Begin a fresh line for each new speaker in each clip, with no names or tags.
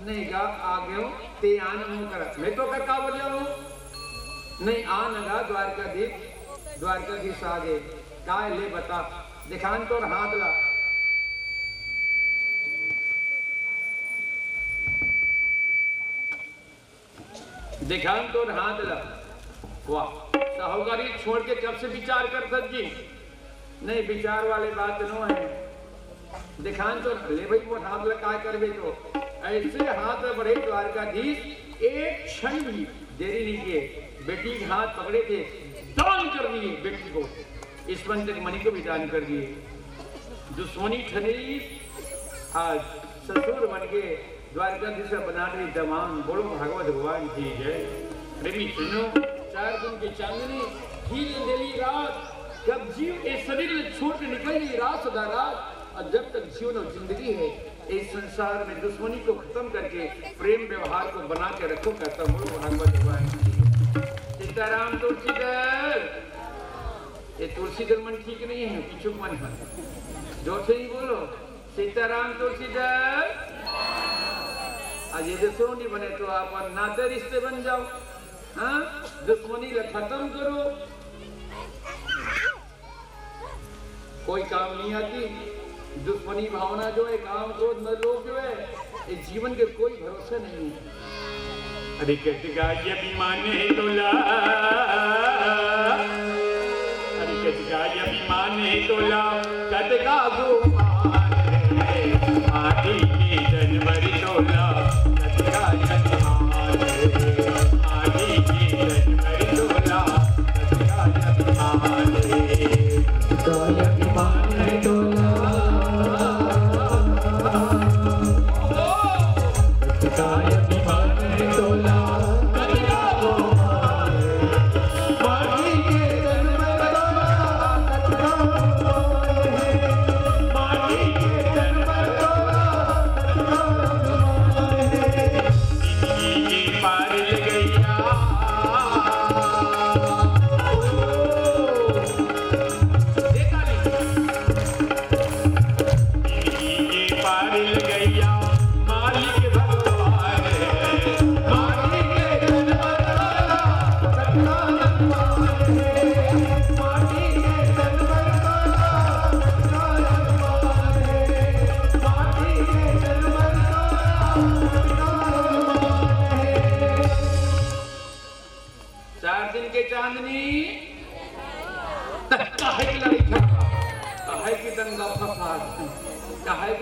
नहीं गा आ गयो ते आन मुंह कर मैं तो का बोलिया हूं नहीं आन गा द्वारकाधीश आगे काय ले बता दिखान तो हाथ ला दिखान तो हाथ ला वाह साहूकारी छोड़ के कब से विचार कर सकी नहीं विचार वाले बात नो है दिखान तो ले भाई वो हाथ लगा करबे तो ऐसे हाथ बढ़े द्वारकाधीश एक क्षण भी देरी नहीं किए बेटी के हाथ पकड़े थे दान कर दिए बेटी को इस तक मणि को भी दान कर दिए दुश्मनी ठनी आज ससुर बन के द्वारकाधीश बना रही दमान बोलो भगवत भगवान की जय प्रेमी सुनो 4 दिन की चांदनी ही अंधेरी रात जब जीव इस शरीर में छोड़ के निकल गई रात सदा रात और जब तक जीवन और जिंदगी है इस संसार में दुश्मनी को खत्म करके प्रेम व्यवहार को बना के रखो कहता बोलो भगवत भगवान सीताराम तुलसीदल ये तुलसीदल मन ठीक नहीं है पिछुक मन है जोर से ही बोलो सीताराम तुलसीदल आज ये दुश्मनी बने तो आप नाते रिश्ते बन जाओ हाँ दुश्मनी को खत्म करो कोई काम नहीं आती दुश्मनी भावना जो है काम क्रोध न लोग जो है इस जीवन के कोई भरोसा नहीं है अरे कटगा ये विमान है तोला अरे कटगा ये विमान है तोला कटगा आदि की जनवरी तोला कटगा जन्माल आदि की जनवरी तोला कटगा जन्माल तो ये विमान है तोला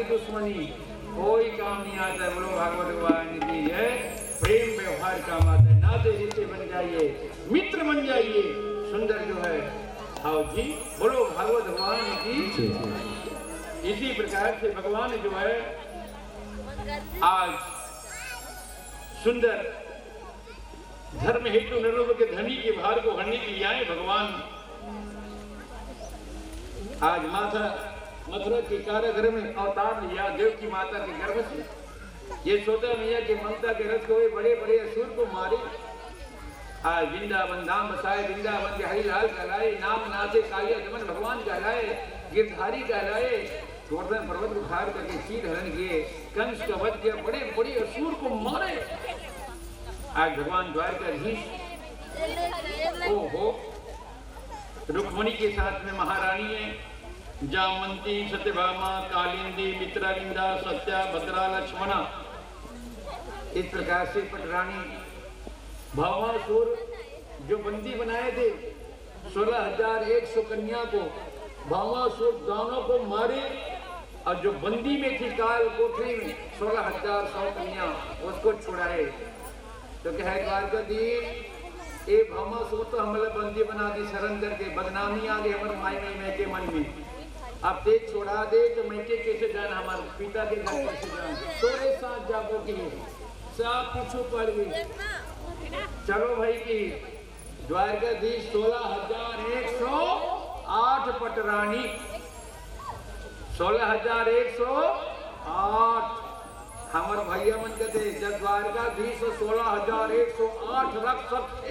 दुश्मनी कोई काम नहीं आता है बोलो भागवत भगवान की है प्रेम व्यवहार काम आता है नाते रिश्ते बन जाइए मित्र बन जाइए सुंदर जो है आओ जी बोलो भागवत भगवान की इसी प्रकार से भगवान जो है आज सुंदर धर्म हेतु नरोग के धनी के भार को हरने के लिए आए भगवान आज माता मथुरा के कारागृह में अवतार लिया देव की माता के गर्भ से ये सोता मैया के ममता के रथ को बड़े बड़े असुर को मारे आज वृंदावन धाम बसाए वृंदावन के हरिलाल कहलाए नाम नाचे कालिया दमन भगवान कहलाए गिरधारी कहलाए गोवर्धन पर्वत को खार करके शीत हरण किए कंस का वध किया बड़े बड़े असुर को मारे आज भगवान द्वारकाधीश हो रुक्मणी के साथ में महारानी है जामवंती सत्यभामा कालिंदी मित्रालिंदा सत्या भद्रा लक्ष्मणा इस प्रकार से पटरानी भावासुर जो बंदी बनाए थे 16,100 कन्या को भावासुर दानों को मारे और जो बंदी में थी काल कोठरी में 16,100 कन्या उसको छुड़ाए तो क्या है द्वारकाधीश ए भावासुर तो हमारे बंदी बना दी शरण करके बदनामी आ गई हमारे माई में के मन में अब देख छोड़ा दे तो मैं के कैसे जाना हमारे पिता के घर कैसे जाना तोरे साथ जाबो की सब पूछो पड़ गई चलो भाई की द्वारकाधीश 16,108 पटरानी 16,108 हमारे भैया मन कहते जब द्वारकाधीश 16,108 रख सकते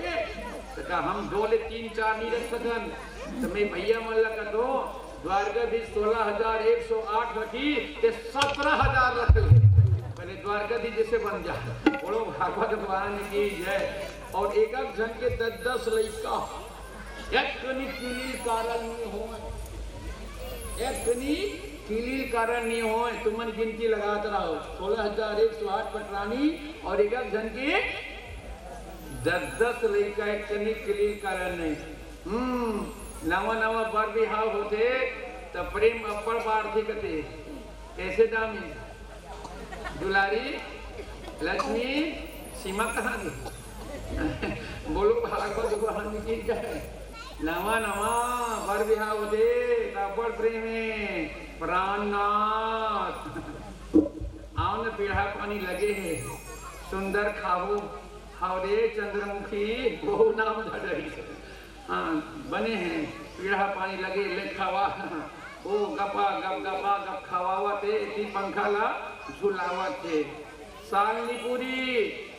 तो हम 2 ले 3 4 नहीं रख सकन तो मैं भैया मन लगा दो द्वारकाधीश 16,108 रखी ते 17,000 रख ले पहले द्वारकाधीश जैसे बन जाए। बोलो भागवत भगवान की जय। और एक जन के 10-10 लड़का कारण नहीं हो, कारण नहीं हो, तुमन गिनती लगाते रहो। 16,108 पटरानी और एक जन के 10-10 लड़का एक कारण नहीं। नवा बर बिहाव होते तब प्रेम अपर बार्थी कते कैसे दामी दुलारी लक्ष्मी सीमा कहाँ गई? बोलो भागवत भगवान की जय। नवा बर बिहाव होते तब प्रेम प्राणनाथ आओ न पीढ़ा पानी लगे है सुंदर खाओ हावरे चंद्रमुखी वो नाम धड़ी बने हैं पीढ़ा पानी लगे ले खावा ओ गपा गप खावा थे ती पंखा ला झुलावा थे। सालनी पूरी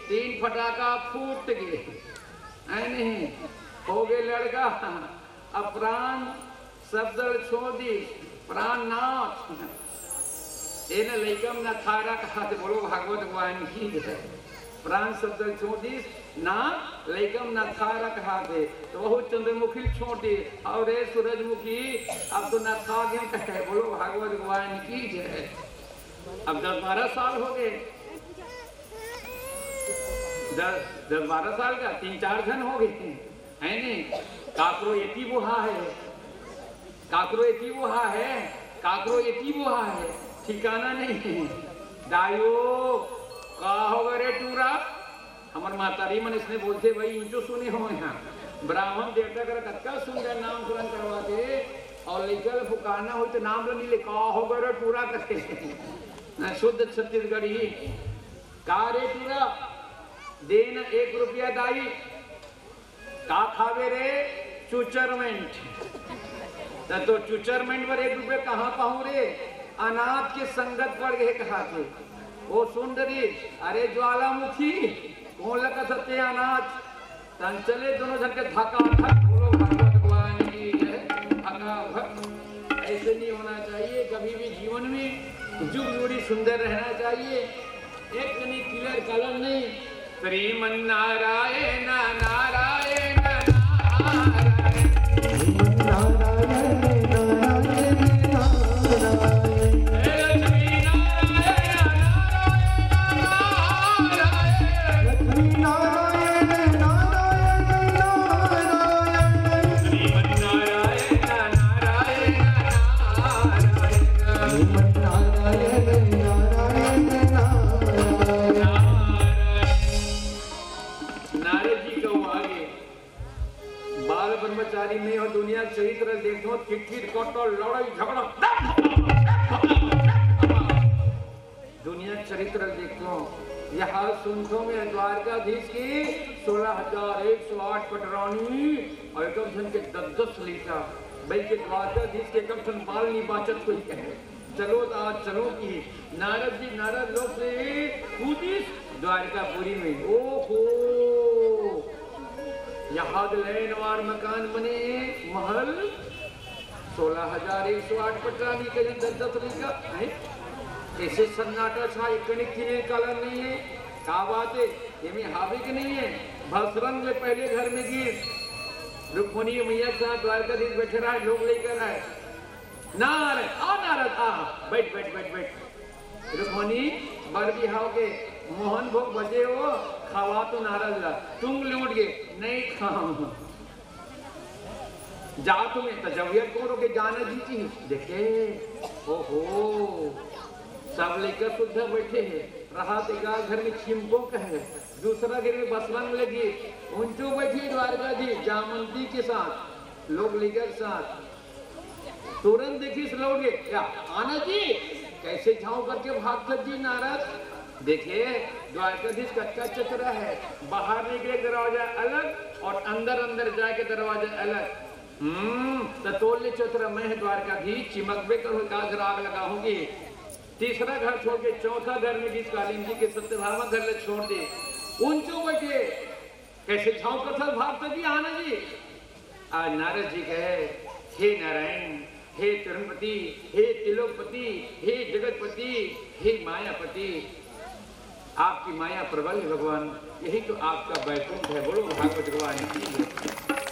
3 फटाका फूट गए नहीं हो गए लड़का। अब प्राण शब्द छोड़ दी प्राणनाथ एने लैकम ना थारा कहा थे। बोलो भागवत भगवान की जय। प्राण शब्द छोड़ दी ना लैकम ना थारा कहा थे तो वो चंद्रमुखी छोड़ दी और सूरजमुखी अब तो ना था गए कहे। बोलो भागवत भगवान की जय। अब 10-12 साल हो गए, 10-12 साल का 3-4 जन हो गए है नहीं। काकरो एती बुहा है, काकरो एती बुहा है ठिकाना नहीं है। दायो का होगा रे टूरा हमार मातारी मन इसने बोलते भाई ऊंचो सुने हो यहाँ ब्राह्मण देवता कर कत्का सुंदर नाम करण करवाते और लेकर पुकारना हो तो नाम मिले का होगा रे टूरा करते शुद्ध छत्तीसगढ़ी का रे टूरा देन 1 रुपया दाई का खावे रे चुचरमेंट तो चुचरमेंट पर 1 रुपया कहाँ पाऊं रे अनाथ के संगत पर गए कहा थे ओ सुंदरी अरे ज्वालामुखी कौन लगा सत्य अनाथ तन चले दोनों जन के धक्का धक। बोलो भगवत भगवान की जय। धक्का धक ऐसे नहीं होना चाहिए कभी भी जीवन में जुग जोड़ी सुंदर रहना चाहिए एक नहीं क्लियर कलर नहीं। श्रीमन नारायण नारायण में और दुनिया चरित्र देखो किटकिट कटल लड़ाई झगड़ा दुनिया चरित्र देखो यहाँ सुनतो में द्वारकाधीश की 16,108 पटरानी और एकम के 10-10 लीटर भाई के द्वारकाधीश के एकम बाल नहीं बाचत कोई कहे चलो आज चलो की नारद जी नारद लोग से कूदी द्वारकापुरी में ओहो यहाँ लेनवार मकान बने महल 16,108 पटरानी के 10-10 लीटर है ऐसे सन्नाटा छा एक कलर नहीं है क्या बात है ये में हावी की नहीं है भसरंग में पहले घर में गिर रुक्मणी मैया के साथ द्वारकाधीश बैठे रहा लोग लेकर आए नारद आ बैठ बैठ बैठ बैठ रुक्मणी बर बिहाव के मोहन भोग बजे हो खावा तो नारद ला तुम लूट गए नहीं खाऊं जा तुम्हें तजवियत को रोके जाना जीती देखे ओहो सब लेकर सुधा बैठे हैं रहा तेगा घर में छिमको कहे दूसरा घर में बसरंग लगी ऊंचो बैठी द्वारकाधीश जामंती के साथ लोग लेकर साथ तुरंत देखी लोगे क्या आना जी कैसे झाऊ करके भागते जी नारद देखिए द्वारकाधीश कच्चा चतरा है बाहर निकले दरवाजा अलग और अंदर अंदर जाके दरवाजा अलग तो तोड़ने चतरा मैं द्वारकाधीश चिमकबे कर आग लगाऊंगी तीसरा घर छोड़ के चौथा घर में जिस कालीन जी के सत्यभामा घर ले छोड़ दे ऊंचो बैठे कैसे झाऊ कथा भागते जी आना जी आज नारद जी कहे हे नारायण हे तरुणपति हे तिलोकपति हे जगतपति हे मायापति आपकी माया प्रबल है भगवान, यही तो आपका वैकुंठ है। बोलो भागवत भगवान की।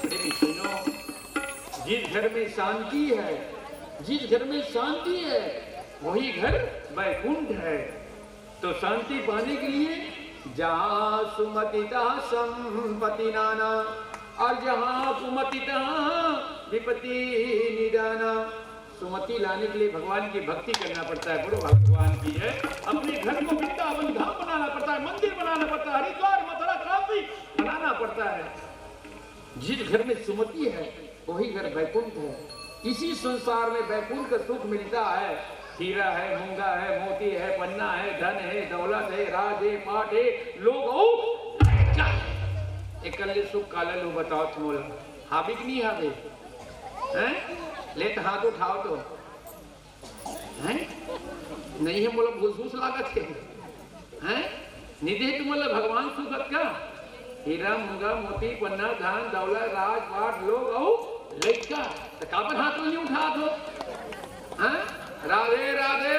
प्रेमी सुनो, जिस घर में शांति है, जिस घर में शांति है वही घर वैकुंठ है। तो शांति पाने के लिए जहाँ सुमति तहाँ संपत्ति नाना, और जहाँ कुमति तहाँ विपत्ति निदाना। सुमति लाने के लिए भगवान की भक्ति करना पड़ता है। बोलो भगवान की है। अपने घर को वृंदावन धाम बनाना पड़ता है, मंदिर बनाना पड़ता है, हरिद्वार मथुरा काशी बनाना पड़ता है। जिस घर में सुमति है वही घर वैकुंठ है। इसी संसार में वैकुंठ का सुख मिलता है। हीरा है, मूंगा है, मोती है, पन्ना है, धन है, दौलत है, राज है, पाठ है, लोग एकल्ले सुख कालू बताओ तुम हावी कि नहीं हावे हैं? ले तो हाथ उठाओ तो हैं? नहीं है बोला घूस लागत है निधि तुम्हारा भगवान सुखत का हीरा मूंगा मोती पन्ना धन दौलत राज पाठ लोग लड़का तो काबर हाथ नहीं उठा दो हैं? राधे राधे।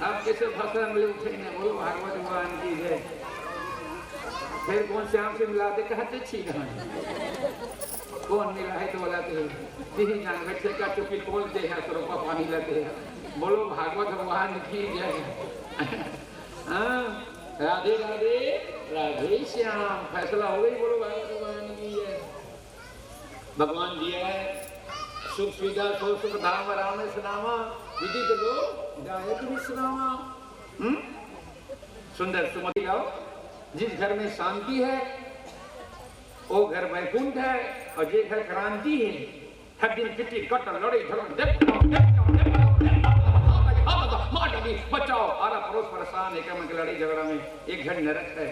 अब किसे फंसा मिले उठे नहीं। बोलो भागवत भगवान की जय। फिर कौन श्याम से मिला दे कहते छी कौन मिला है तो बोलाते हैं जान बैठे का चुपी खोलते हैं स्वरूपा पानी लेते हैं। बोलो भागवत भगवान की जय। राधे राधे राधे श्याम। फैसला हो गई। बोलो भागवत भगवान की जय। भगवान दिया है सुख सुविधा सो सुख धाम राम सुनावा विधि तो दो गायक भी सुनावा। सुंदर सुमति लाओ। जिस घर में शांति है वो घर वैकुंठ है, और जे घर क्रांति है हर दिन पिटी कट लड़ाई बचाओ आरा पड़ोस परेशान एक लड़ाई झगड़ा में एक घर नरक है।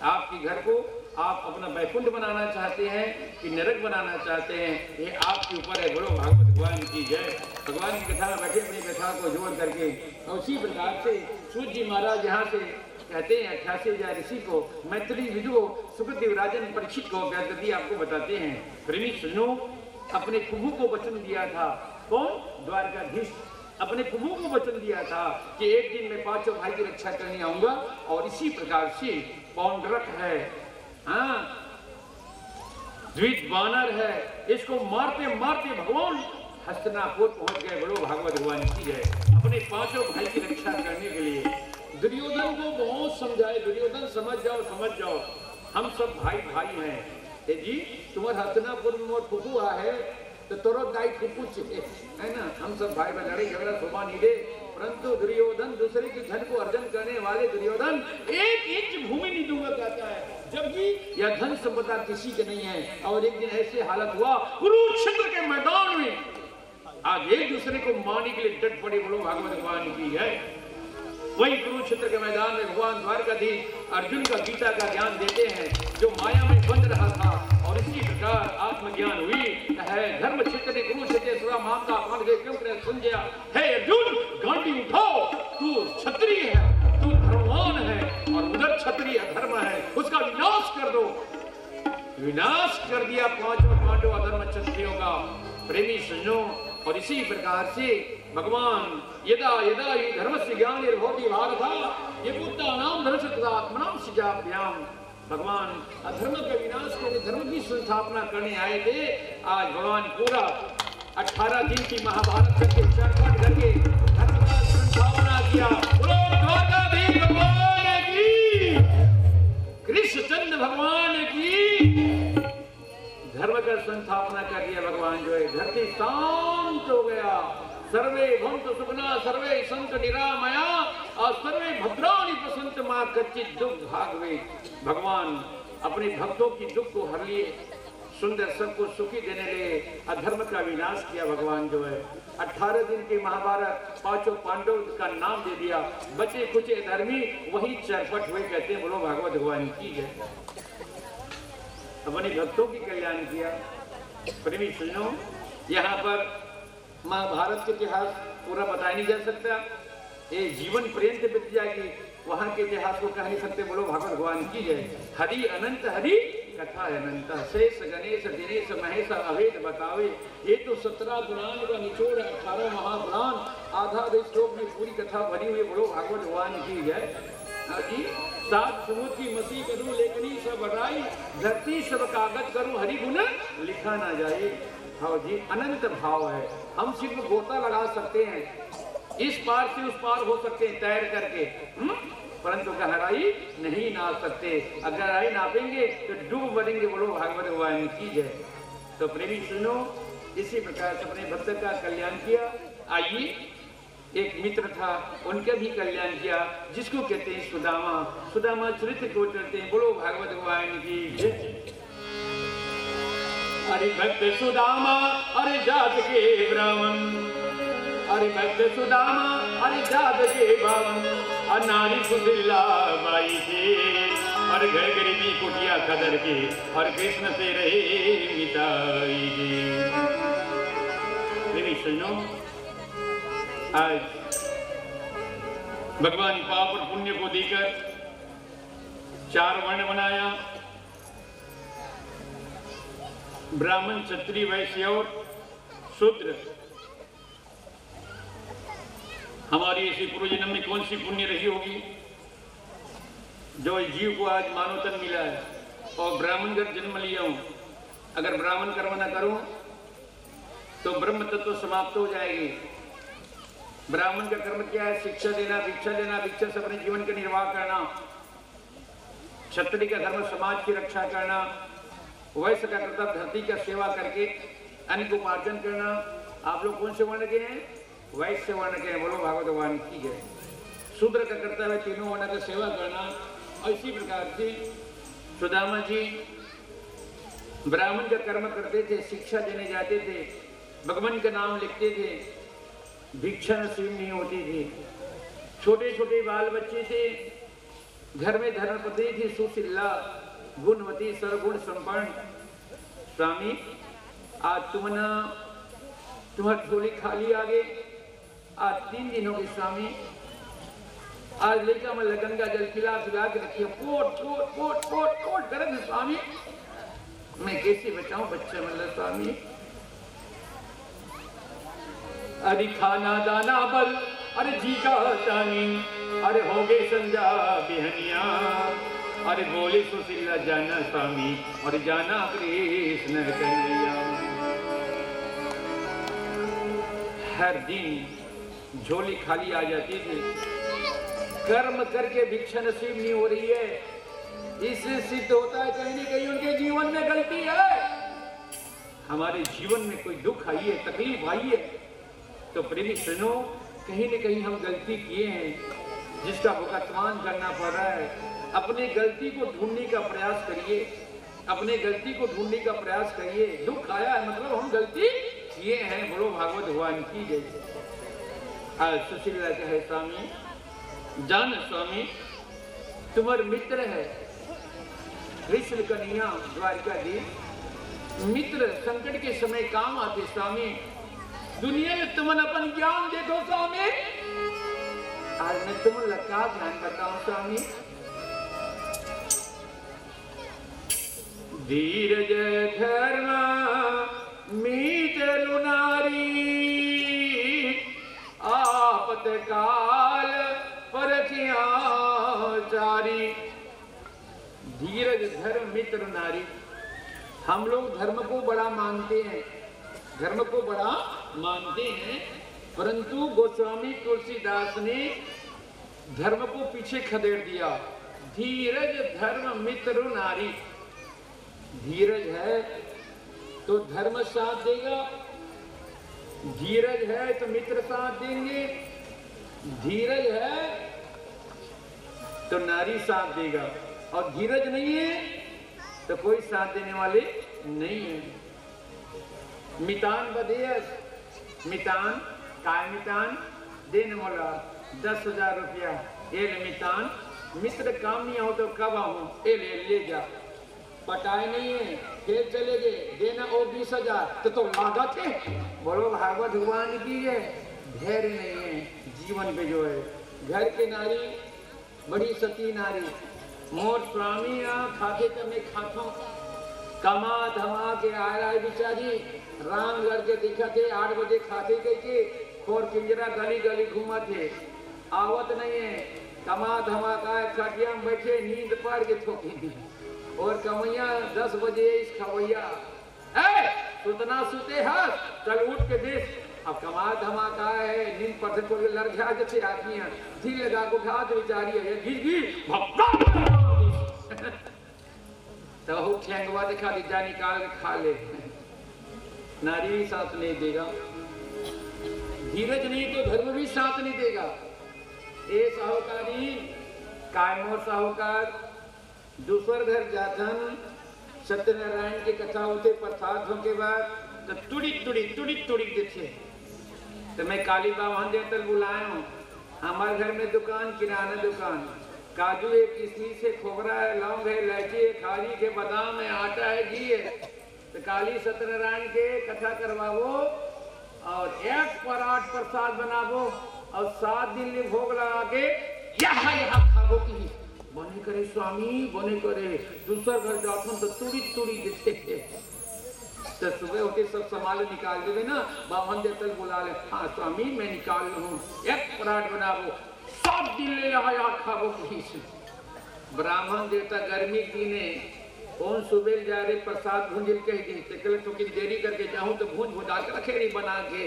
आपके घर को आप अपना वैकुंठ बनाना चाहते हैं कि नरक बनाना चाहते हैं, ये आपके ऊपर है। बोलो भागवत भगवान की जय। भगवान की कथा में बैठे अपनी कथा को जोड़ करके और उसी प्रकार से सूर्य जी महाराज यहाँ से कहते हैं 88,000 ऋषि को मैत्री विदु सुखदेव राजन परीक्षित को गद्दी आपको बताते हैं। प्रेमी सुनो, अपने प्रभु को वचन दिया था। कौन? द्वारकाधीश अपने प्रभु को वचन दिया था कि एक दिन मैं पांचों भाई की रक्षा करने आऊंगा। और इसी प्रकार से पौंड्रक है, हाँ द्विज बानर है, इसको मारते मारते भगवान हस्तिनापुर पहुंच गए। बोलो भागवत भगवान की जय। अपने पांचों भाई की रक्षा करने के लिए दुर्योधन को बहुत समझाए। दुर्योधन समझ जाओ हम सब भाई भाई हैं। जी तुम्हारे हस्तिनापुर में मोर फुफू है तो तोरो दाई फुफू है ना। हम सब भाई भाई लड़ाई झगड़ा शोभा नहीं दे, परंतु दुर्योधन दूसरे के धन को अर्जन करने वाले दुर्योधन 1 इंच भूमि नहीं दूंगा कहता है, जबकि यह धन संपदा किसी के नहीं है। और एक दिन ऐसे हालत हुआ कुरुक्षेत्र के मैदान में आज एक दूसरे को मारने के लिए डट पड़े। बोलो भागवत भगवान की है। वही कुरुक्षेत्र के मैदान में भगवान द्वारकाधीश अर्जुन का गीता का ज्ञान देते हैं जो माया में बंद रहा था। और इसी प्रकार आत्मज्ञान हुई है। धर्म क्षेत्र ने कुरुक्षेत्र मामला मान गए क्यों करे संजय हे अर्जुन गांडी उठाओ, तू क्षत्रिय है, तू धर्मवान है और उधर क्षत्रिय धर्म है, उसका विनाश कर दो। विनाश कर दिया पांचों पांडव अधर्म क्षत्रियों का। प्रेमी सुनो, और इसी प्रकार से भगवान यदा यदा ये धर्म से ज्ञान निर्भवति भारत ये बुद्धा नाम धर्मशक्तात्मनाम सिजाभ्याम। भगवान अधर्म का विनाश करके धर्म की संस्थापना करने आए थे। आज भगवान पूरा 18 दिन की महाभारत करके चरपट करके धर्म का संस्थापना किया। बोलो द्वारकाधीश भगवान की, कृष्णचंद्र भगवान की। धर्म का संस्थापना कर दिया भगवान जो है। धरती शांत हो गया। सर्वे भवन्तु सुखिनः सर्वे सन्तु निरामया और सर्वे भद्राणि पश्यन्तु मा कच्चित् दुःख भाग्वे। भगवान अपने भक्तों की दुख को हर लिए, सुंदर सबको सुखी देने लिए अधर्म का विनाश किया भगवान जो है। 18 दिन की महाभारत पांचों पांडव का नाम दे दिया। बचे कुचे धर्मी वही चरपट हुए कहते हैं। बोलो भागवत भगवान की जय। अपने भक्तों की कल्याण किया। प्रेमी सुनो, यहाँ पर महाभारत के इतिहास पूरा बताया नहीं जा सकता, ये जीवन पर्यंत बीत जाएगी। वहां के इतिहास को कह नहीं सकते। बोलो भागवत भगवान की जय। हरि अनंत हरि कथा अनंत शेष गणेश दिनेश महेश अभेद बतावे। ये तो 17 पुराण का निचोड़ है, 18 महापुराण आधा आधे श्लोक में पूरी कथा भरी हुई, बोलो भागवत भगवान की जय। जी, सात समुद्र की मसी करूं लेखनी सब बढ़ाई, धरती सब कागज करूं हरि गुण लिखा ना जाए। हाँ जी, अनंत भाव है। हम सिर्फ गोता लगा सकते हैं, इस पार से उस पार हो सकते हैं तैर करके, परंतु गहराई नहीं नाप सकते। अगर गहराई नापेंगे तो डूब मरेंगे, बोलो भागवत भगवान की जय। तो प्रेमी सुनो, इसी प्रकार से अपने भक्त का कल्याण किया। आइए, एक मित्र था, उनका भी कल्याण किया, जिसको कहते हैं सुदामा। सुदामा चरित्र को चलते हैं, बोलो भागवत भगवान की जय। अरे भक्त सुदामा अरे जात के ब्राह्मण, अरे भक्त सुदामा अरे जात के ब्राह्मण, नारी सुशीला बाई के, और घर गरीबी कुटिया कदर के, और कृष्ण से रहे मिताई के। सुनो, आज भगवान पाप और पुण्य को देकर 4 वर्ण बनाया, ब्राह्मण क्षत्रिय वैश्य और शूद्र। हमारी ऐसी पूर्व जन्म में कौन सी पुण्य रही होगी जो इस जीव को आज मानव तन मिला है और ब्राह्मण घर जन्म लिया हूं। अगर ब्राह्मण कर्म न करूं तो ब्रह्म तत्व समाप्त हो जाएगी। ब्राह्मण का कर्म क्या है? शिक्षा देना, भिक्षा देना, भिक्षा से अपने जीवन का निर्वाह करना। क्षत्रिय का धर्म समाज की रक्षा करना, वैश्य का कर्तव्य धरती का सेवा करके अन्न को उपार्जन करना। आप लोग कौन से वर्ण के हैं? वैश्य वर्ण के हैं, बोलो भागवत भगवान की जय। शूद्र का कर्तव्य है तीनों वर्ण का सेवा करना। और इसी प्रकार से सुदामा जी ब्राह्मण का कर्म करते थे, शिक्षा देने जाते थे, भगवान का नाम लिखते थे, भिक्षा नसीब नहीं होती थी। छोटे छोटे बाल बच्चे थे, घर में धर्मपत्नी थी सुशीला, गुणवती, सर्वगुण संपन्न। स्वामी आज तुम्हारी झोली खाली आ गई, आज 3 दिन हो गए स्वामी। आज लेकर मैं लगन का जल पिला के रखिए, पोट पोट पोट पोट पोट करें स्वामी, मैं कैसे बचाऊं बच्चे मतलब स्वामी। अरे खाना दाना बल, अरे जी का तानी, अरे हो गए संजा बिहनिया, अरे बोले सुशीला जाना स्वामी, और जाना कृष्ण कन्हैया। हर दिन झोली खाली आ जाती थी, कर्म करके भिक्षा नसीब नहीं हो रही है। इससे सिद्ध होता है कहीं न कहीं उनके जीवन में गलती है। हमारे जीवन में कोई दुख आई है, तकलीफ आई है, तो प्रेमी सुनो, कहीं न कहीं हम गलती किए हैं जिसका भुगतान करना पड़ रहा है। अपने गलती को ढूंढने का प्रयास करिए, अपने गलती को ढूंढने का प्रयास करिए। दुख आया है मतलब हम गलती किए हैं, बोलो भागवत भगवान की जय। आज सुशीला कहे स्वामी, जान स्वामी तुम्हारे मित्र है कृष्ण कन्हैया द्वारिकाधीश। मित्र संकट के समय काम आते स्वामी। दुनिया में तुमन अपन ज्ञान देखो स्वामी, आज मैं तुम लगा ध्यान करता हूं स्वामी। धीरज धर्म मित्र नारी, आपतकाल परखिया जारी। धीरज धर्म मित्र नारी। हम लोग धर्म को बड़ा मानते हैं, धर्म को बड़ा मानते हैं, परंतु गोस्वामी तुलसीदास ने धर्म को पीछे खदेड़ दिया। धीरज धर्म मित्र नारी। धीरज है तो धर्म साथ देगा, धीरज है तो मित्र साथ देंगे, धीरज है तो नारी साथ देगा, और धीरज नहीं है तो कोई साथ देने वाले नहीं है। मितान बदेयस, मितान काय मितान देने वाला 10,000 रुपया। ये मितान मित्र काम नहीं हो तो कब आऊं, ले जा। पटाए नहीं है, फिर चले गए, देना वो 20,000 तो लागत है। बोलो भागवत भगवान की है। धैर्य नहीं है जीवन पे जो है। घर के नारी बड़ी सती नारी, मोर स्वामी खाते तो मैं खाता हूँ, कमा धमा के आ रहा है बेचारी, राम लड़के देखा थे 8 बजे खाते गई के और किंजरा गली गली घूमा थे, आवत नहीं है, कमा धमाका खटिया में बैठे नींद पड़ के थोकी और कमैया 10 बजे इस खवैया सुतना सुते हस चल उठ के देख अब कमा धमाका है नींद पर से कोई लड़ गया जैसे आदमी है ढील लगा को उठा तो बेचारी है गिर तो वो ठेंगवा दिखा दी जा निकाल के खा ले नारी भी साथ नहीं देगा धीरज नहीं तो धर्म भी साथ नहीं देगा। ए साहूकारी कायमोर साहूकार दूसर घर जाथन सत्यनारायण की कथा होते प्रसाद के बाद तो तुड़ी देते तो मैं काली बाबा देवतल बुलाया हूँ हमारे घर में दुकान किराना दुकान काजू है किशमिश है खोबरा है लौंग है इलायची है खारी है बादाम है आटा है घी है तो काली सत्यनारायण के कथा करवाओ और 1 पराठ प्रसाद बनावो और 7 दिन में भोग लगा के यहाँ खावो की बने करे स्वामी बने करे दूसरा घर जाते तो तुड़ी देते तो सुबह उठे सब संभाल निकाल देवे ना बावन देवतल बुला ले हाँ स्वामी मैं निकाल लूँ 1 पराठ बनावो 7 दिन ले यहाँ खावो की ब्राह्मण देवता गर्मी दिने कौन सुबह जा रहे प्रसाद भूंजिल कह दी तो देरी करके जाऊं तो भूंज भुजा के रखे रही बना के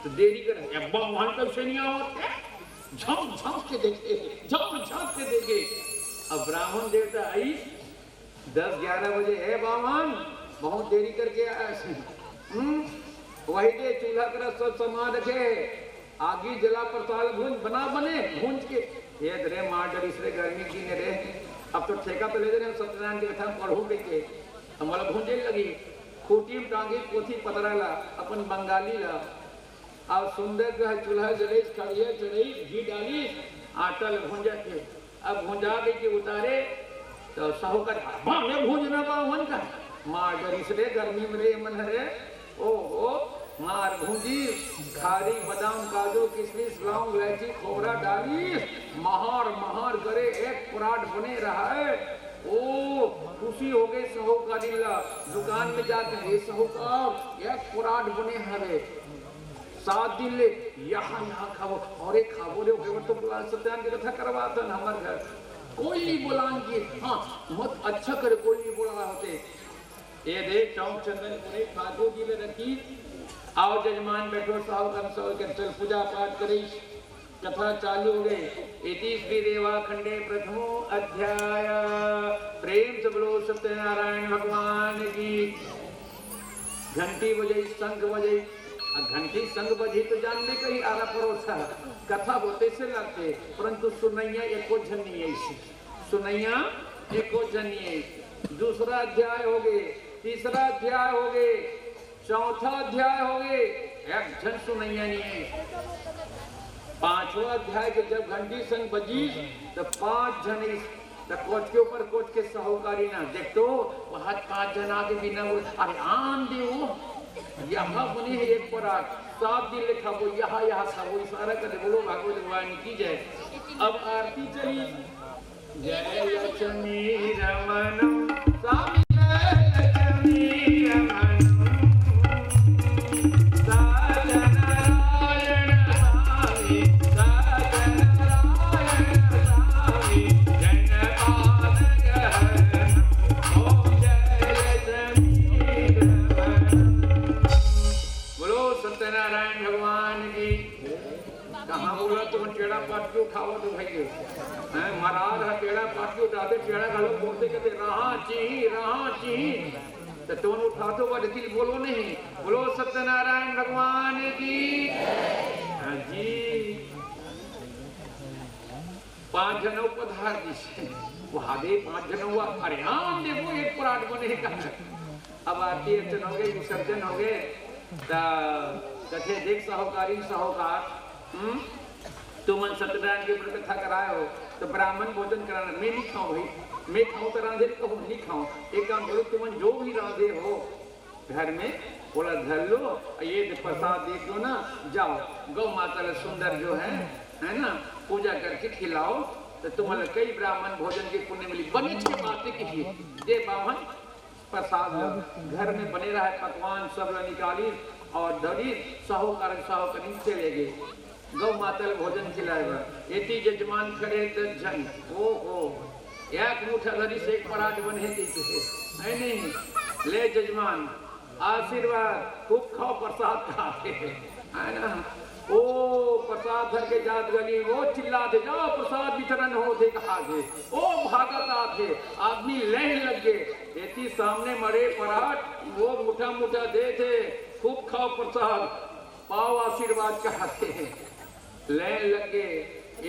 तो देरी कर बावन कब से नहीं आवत झम के देखे अब ब्राह्मण देवता आई 10-11 बजे है बावन बहुत देरी करके आया वही दे चूल्हा कर सब सामान रखे आगे जला प्रसाद भूंज के रे मार डर इसरे गर्मी की ने रे अब तो ठेका तो ले दे सत्यनारायण की कथा पढ़ो के हमारा भूंजे लगी खूटी में टांगी पोथी पतरा ला अपन बंगाली ला और सुंदर जो है चूल्हा जले खड़िया चढ़ी घी डाली आटा भूंजा के अब भूंजा के उतारे तो साहूकार भूंजना बावन का मार डर इसरे गर्मी में रे मन रे ओ मार भूंजी खारी बादाम काजू किशमिश लौंग इलायची खोबरा डाली महार करे 1 पराठ बने रहा है ओ खुशी हो गई साहूकारी ला दुकान में जाके हे साहूकार 1 पराठ बने हरे 7 दिन ले यहाँ खाओ और एक खाओ रे तो बुला सत्यान की कथा करवा था हमारे घर कोई नहीं बुलान की हाँ मत अच्छा करे कोई नहीं बुला होते ये देख चौक चंदन पूरे खादो जी ले रखी आओ जजमान बैठो साहू के चल पूजा पाठ करी कथा चालू हो गई इति श्री देवा खंडे प्रथमो अध्याय प्रेम से बोलो सत्यनारायण भगवान की घंटी बजाई शंख बजाई घंटी शंख बजी तो जानने कहीं आरा परोसा कथा होते से लगते परंतु सुनैया एको झनी है सुनैया एको झनी है दूसरा अध्याय हो गए तीसरा अध्याय हो गए चौथा अध्याय हो गए एक झन सुनैया नहीं है 5वां अध्याय के जब घंटी संग बजी तो 5 जन तो कोच के ऊपर कोच के साहूकारी ना देख तो वहां 5 जन आगे बिना बोल अरे आम देव यहाँ बने है 1 पराठ 7 दिन लिखा वो यहाँ खाओ इशारा कर बोलो भागवत भगवान की जय। अब आरती चली जय लक्ष्मी रमन स्वामी सत्यनारायण भगवान की कहाँ बोला तुम टेढ़ा पाट क्यों खाओ तो भाई महाराज है टेढ़ा पाट क्यों उठाते टेढ़ा खा लो बोलते कहते रहा ची तो तुम उठाते हुआ दिल बोलो नहीं बोलो सत्यनारायण भगवान की हाँ जी 5 जनों पधार जिसे वहां दे 5 जनों हुआ अरे हाँ देखो 1 पराठ बने का अब आरती अर्चन हो गए विसर्जन हो गए कथे देख साहूकार तुम सत्यनारायण के ऊपर कथा कराए हो तो ब्राह्मण भोजन कराना मैं नहीं खाऊं भाई मैं खाऊं तो राधे कहूँ नहीं खाऊं एक काम करो तुम जो भी राधे हो घर में बोला धर लो ये प्रसाद देख लो ना जाओ गौ माता सुंदर जो है ना पूजा करके खिलाओ तो तुम्हारे कई ब्राह्मण भोजन की पुण्य मिली बने की बातें कीजिए दे बावन प्रसाद घर में बने रहा पकवान सब निकाली और धरी साहूकार साहूकरी चले गए गौ माता भोजन खिलाएगा एटी जजमान खड़े तो जन ओ एक मुठा धरी से एक पराठ बने है नहीं ले जजमान आशीर्वाद खूब खाओ प्रसाद खाते है ना ओ प्रसाद धर के जात गली वो चिल्लाते जाओ प्रसाद वितरण हो थे कहा थे ओ भागत आते आदमी लहन लग गए एती सामने मरे पराठ वो मुठा मुठा दे थे खूब खाओ प्रसाद पाओ आशीर्वाद कहते हैं लहन लग गए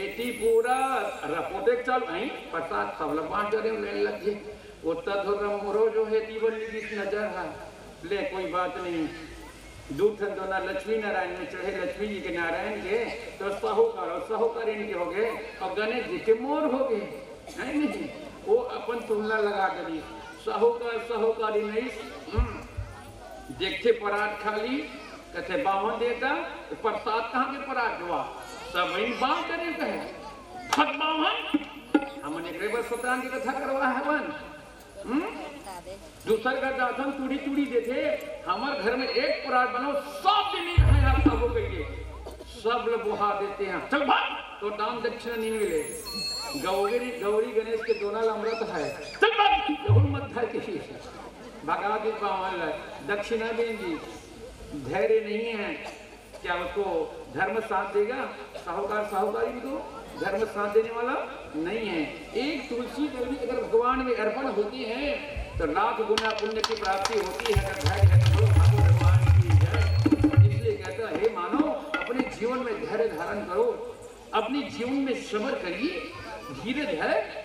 एटी पूरा रपोटे चल आई प्रसाद सब लोग बांट रहे लहन लग गए उत्तर धुर्र मोरो जो है तीवन लिखित नजर है ले कोई बात नहीं दूठन दोना लक्ष्मी नारायण में चढ़े लक्ष्मी जी के नारायण के तो साहूकार इनके हो गए और गणेश जी के मोर हो गए है नहीं वो अपन तुलना लगा करी साहूकारी नहीं देखते पराठ खाली कहते बावन देता तो प्रसाद कहाँ के पराठ हुआ सब इन बात करे कहे फट बावन हमने एक बार सत्रान की कथा करवा है वन दूसर का दासन चूड़ी चूड़ी देते हमारे घर में एक पराठ बनाओ सब दिन नहीं खाए आप सबको कहिए सब लोग बुहा देते हैं चल भाग तो दान दक्षिणा नहीं मिले गौरी गणेश के दोनों अमृत है चल भाग जहुन मत था किसी से भगा के पावन दक्षिणा देंगी धैर्य नहीं है क्या उसको धर्म साथ देगा साहूकारी को धर्म साथ देने वाला नहीं है एक तुलसी देवी अगर भगवान में अर्पण होती है तो लाख गुना पुण्य की प्राप्ति होती है अगर धैर्य है तो भगवान की जय इसलिए कहता है हे मानो अपने जीवन में धैर्य धारण करो अपने जीवन में सब्र करिए धीरे धैर्य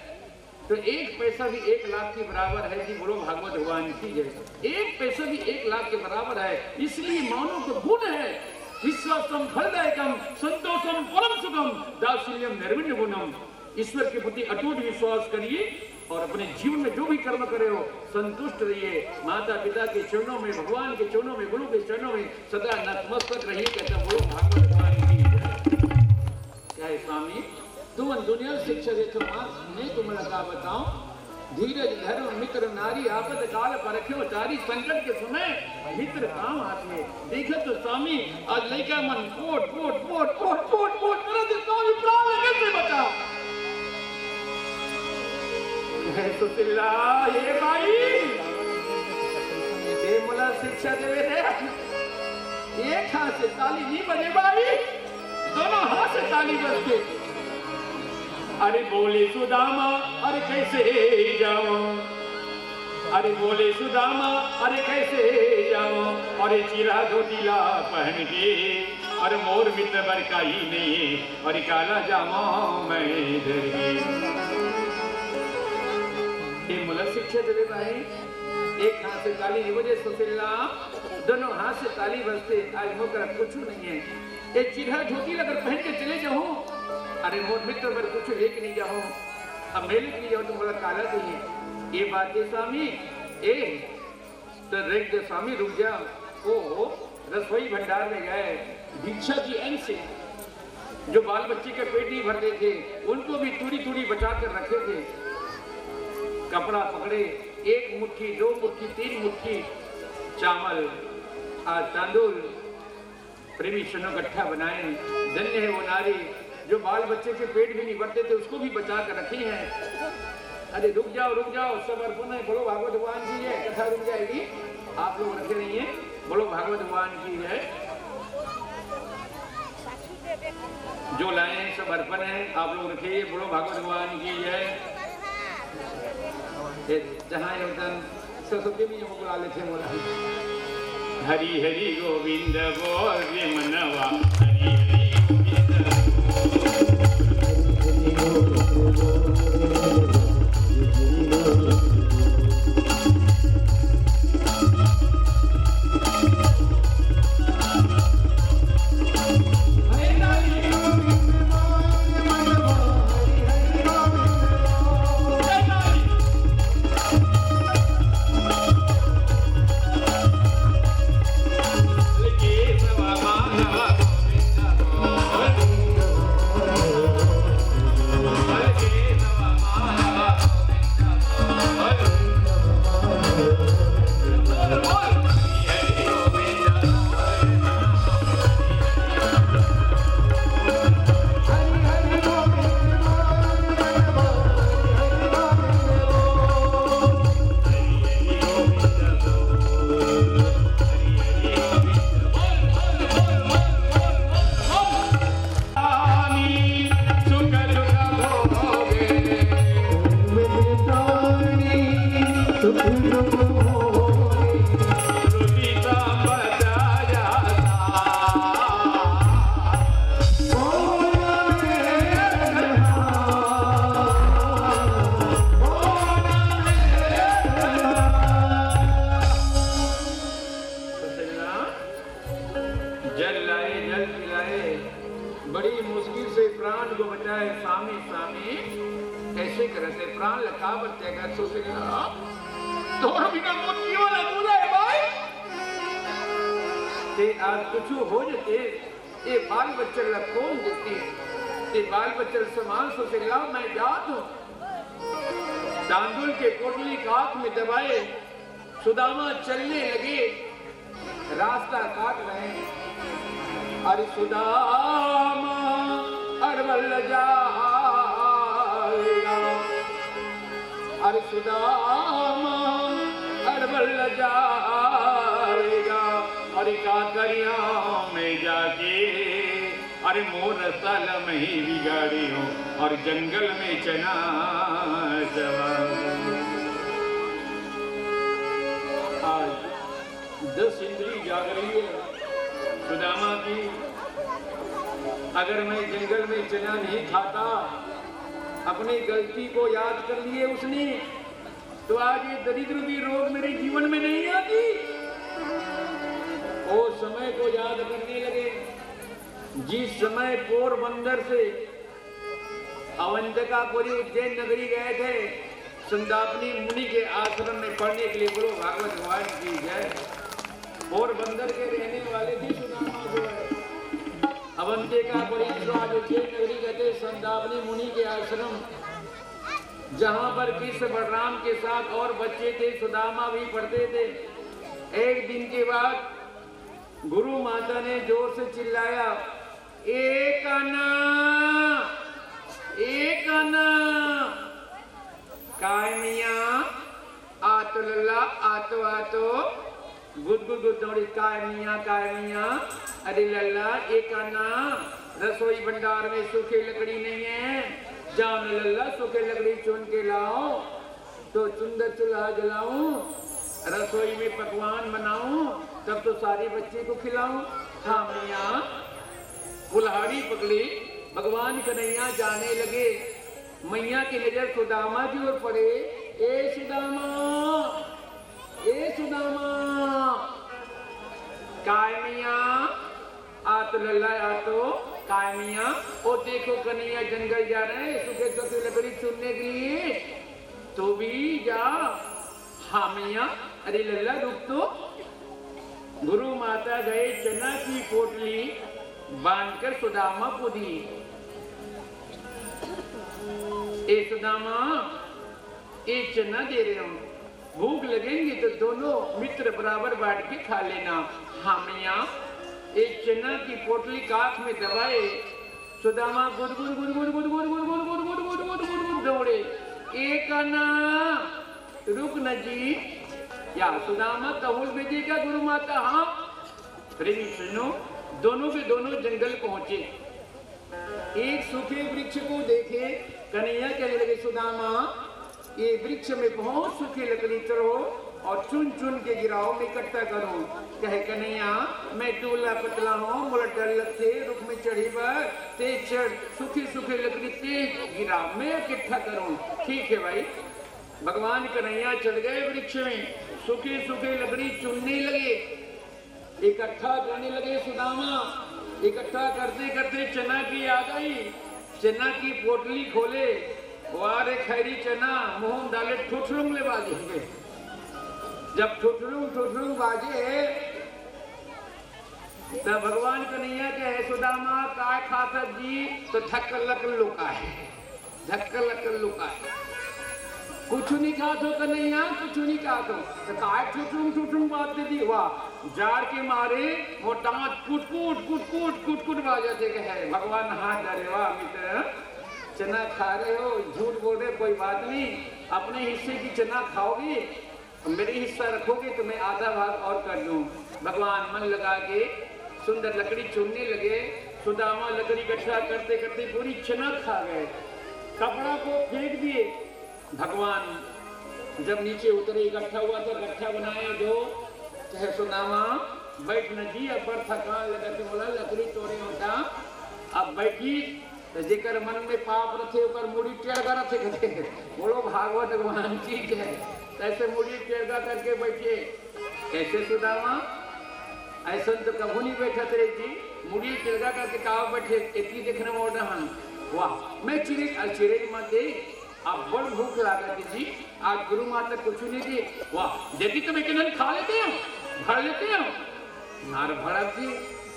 तो एक पैसा भी 1 लाख के बराबर है जी बोलो भागवत भगवान की जय एक पैसा भी 1 लाख के बराबर है इसलिए मानो तो गुण है विश्वासम फलदायकम संतोषम परम सुखम दासुल्यम निर्विण्य गुणम ईश्वर के प्रति अटूट विश्वास करिए और अपने जीवन में जो भी कर्म करे हो संतुष्ट रहिए माता पिता के चरणों में भगवान के चरणों में गुरु के चरणों में सदा नतमस्तक रहिए कहता बोलो भागवत भगवान की क्या है स्वामी तुम दुनिया शिक्षा देते मैं तुम्हें लगा बताऊं धीरज धर्म मित्र नारी आपद काल परख्यो चारी संकट के समय मित्र काम आते देखे तो स्वामी आज लड़का मन पोट पोट पोट पोट पोट पोट करे स्वामी प्राण कैसे बचा तो चिल्ला ये भाई ये मला शिक्षा देवे रे एक हाथ से ताली नहीं बजे भाई दोनों हाथ से ताली बजते अरे बोले सुदामा अरे कैसे जाओ अरे बोले सुदामा अरे कैसे जाओ अरे चिरा धोतीला पहन के अरे मोर मित्र बरकाई नहीं अरे काला जामा मैं इधर ये मुला शिक्षा देवे भाई एक हाथ से ताली नहीं बजे सुसिल्ला दोनों हाथ से ताली बजते आज मोकर कुछ नहीं है एक चिरा धोती अगर पहन के चले जाओ अरे मोर मित्र पर कुछ लेके नहीं जाओ अब मेले के लिए जाओ तो बोला काला चाहिए ये बात है स्वामी ए तो रेख दे स्वामी रुक जा ओ रसोई भंडार में गए भिक्षा की अंश से जो बाल बच्चे के पेट नहीं भरते थे उनको भी थोड़ी थोड़ी बचा कर रखे थे कपड़ा पकड़े 1 मुट्ठी 2 मुट्ठी 3 मुट्ठी चावल तांदूल प्रेमी सनो गट्ठा बनाए धन्य है वो नारी जो बाल बच्चे के पेट भी नहीं भरते थे उसको भी बचा कर रखी है अरे रुक जाओ सब अर्पण है बोलो भागवत भगवान की है कथा रुक जाएगी आप लोग रखे रहिए बोलो भागवत भगवान की है जो लाए हैं सब अर्पण है आप लोग रखिए बोलो भागवत भगवान की है जहाँ सरस्वती भी बुला लेते बोला हरि हरि गोविंद बोल मनवा हरि हरि ऐसे करते प्राण लगा बरते कर सुशीला तोर बिना मोती वाला दूल्हा है भाई ते आज कुछ हो जते ये बाल बच्चे ला कौन देती ते बाल बच्चे समान सुशीला मैं जात हूं तांदुल के पोटली काट में दबाए सुदामा चलने लगे रास्ता काट रहे अरे सुदामा अरवल जाएगा अरे सुदामा अरवल जाएगा अरे काकरिया में जाके अरे मोर साल में ही बिगाड़ी हो और जंगल में चना आज 10 इंद्री जाग रही है सुदामा की अगर मैं जंगल में चना नहीं खाता अपनी गलती को याद कर लिए उसने तो आज ये दरिद्र भी रोग मेरे जीवन में नहीं आती वो समय को याद करने लगे जिस समय पोरबंदर से अवंतिकापुरी उज्जैन नगरी गए थे संदापनी मुनि के आश्रम में पढ़ने के लिए बोलो भागवत भगवान की जय पोरबंदर के रहने वाले थे सुदामा जो है अवंतिकापुरी जो आज उज्जैन नगरी गए थे संदापनी मुनि के आश्रम जहां पर कृष्ण बलराम के साथ और बच्चे थे सुदामा भी पढ़ते थे एक दिन के बाद गुरु माता ने जोर से चिल्लाया एक आना कायमिया आतो लल्ला आतो आतो गुद गुद गुद दौड़ी कायमिया अरे लल्ला एक आना रसोई भंडार में सूखी लकड़ी नहीं है जान लल्ला सूखी लकड़ी चुन के लाओ तो सुंदर चूल्हा जलाऊं रसोई में पकवान बनाऊं तब तो सारे बच्चे को खिलाऊं हाँ मैया कुल्हाड़ी पकड़ी भगवान कन्हैया जाने लगे मैया की नजर सुदामा की ओर पड़े ए सुदामा काय मैया आतो लल्ला आतो काय मैया ओ देखो कन्हैया जंगल जा रहे हैं सूखे सूखे लकड़ी चुनने के लिए तो भी जा हाँ मैया अरे लल्ला रुक तो गुरु माता गए चना की पोटली बांधकर सुदामा को दी ए सुदामा एक चना दे रहे हूं भूख लगेंगी तो दोनों मित्र बराबर बांट के खा लेना हाँ मैया एक चना की पोटली काख में दबाए सुदामा गुद गुद गुद गुद गुद गुद गुद गुद गुद गुद गुद गुद गुद दौड़े एक आना रुक न जी या सुदामा तहुल भेजेगा गुरु माता हाँ प्रेमी सुनो दोनों के दोनों जंगल पहुंचे एक सूखे वृक्ष को देखे कन्हैया कहने लगे सुदामा ये वृक्ष में बहुत सूखी लकड़ी चढ़ो और चुन चुन के गिराओ में इकट्ठा करो कहे कन्हैया मैं टूला पतला हूँ मोला डर लगते रुख में चढ़ी पर तेज चढ़ सूखी सूखी लकड़ी तेज गिरा मैं इकट्ठा करूँ ठीक है भाई भगवान कन्हैया चढ़ गए वृक्ष में सूखी सूखी लकड़ी चुनने लगे इकट्ठा करने लगे सुदामा इकट्ठा करते करते चना की आ गई चना की पोटली खोले वारे खैरी चना मुंह डाले ठुठरुंग ले बाजेंगे जब ठुठरुंग बाजे तब भगवान कन्हैया कहे सुदामा काय खाता जी तो धक्कर लकल लुका है कुछ नहीं खा तो कन्हैया कुछ नहीं खा तो काय ठुठरुंग बात दे दी वाह जार के मारे वो टाँट कुट बाजाते कहे भगवान हाथ डरे वाह मित्र चना खा रहे हो झूठ बोल रहे कोई बात नहीं अपने हिस्से की चना खाओगे मेरे हिस्सा रखोगे तो मैं आधा भाग और कर दूं भगवान मन लगा के सुंदर लकड़ी चुनने लगे सुदामा लकड़ी इकट्ठा करते करते पूरी चना खा गए कपड़ा को फेंक दिए भगवान जब नीचे उतरे इकट्ठा हुआ तो इकट्ठा बनाए जो चाहे सुदामा बैठ न जी अब बड़ थकान लगा के बोला लकड़ी तोड़े होता अब बैठी तो जेकर मन में पाप रखे ऊपर मुड़ी टेढ़ा रखे कहते बोलो भागवत भगवान ठीक है ऐसे मुड़ी टेढ़ा करके बैठे कैसे सुदामा ऐसा तो कभी नहीं बैठा तेरे जी मुड़ी टेढ़ा करके कहा बैठे इतनी देखने में वाह मैं चिरे मत दे अब बड़ भूख लागत जी, आज गुरु माता कुछ नहीं दी। वाह, यदि तुम एक दिन खा लेते हो, भर लेते हो। नार भरत जी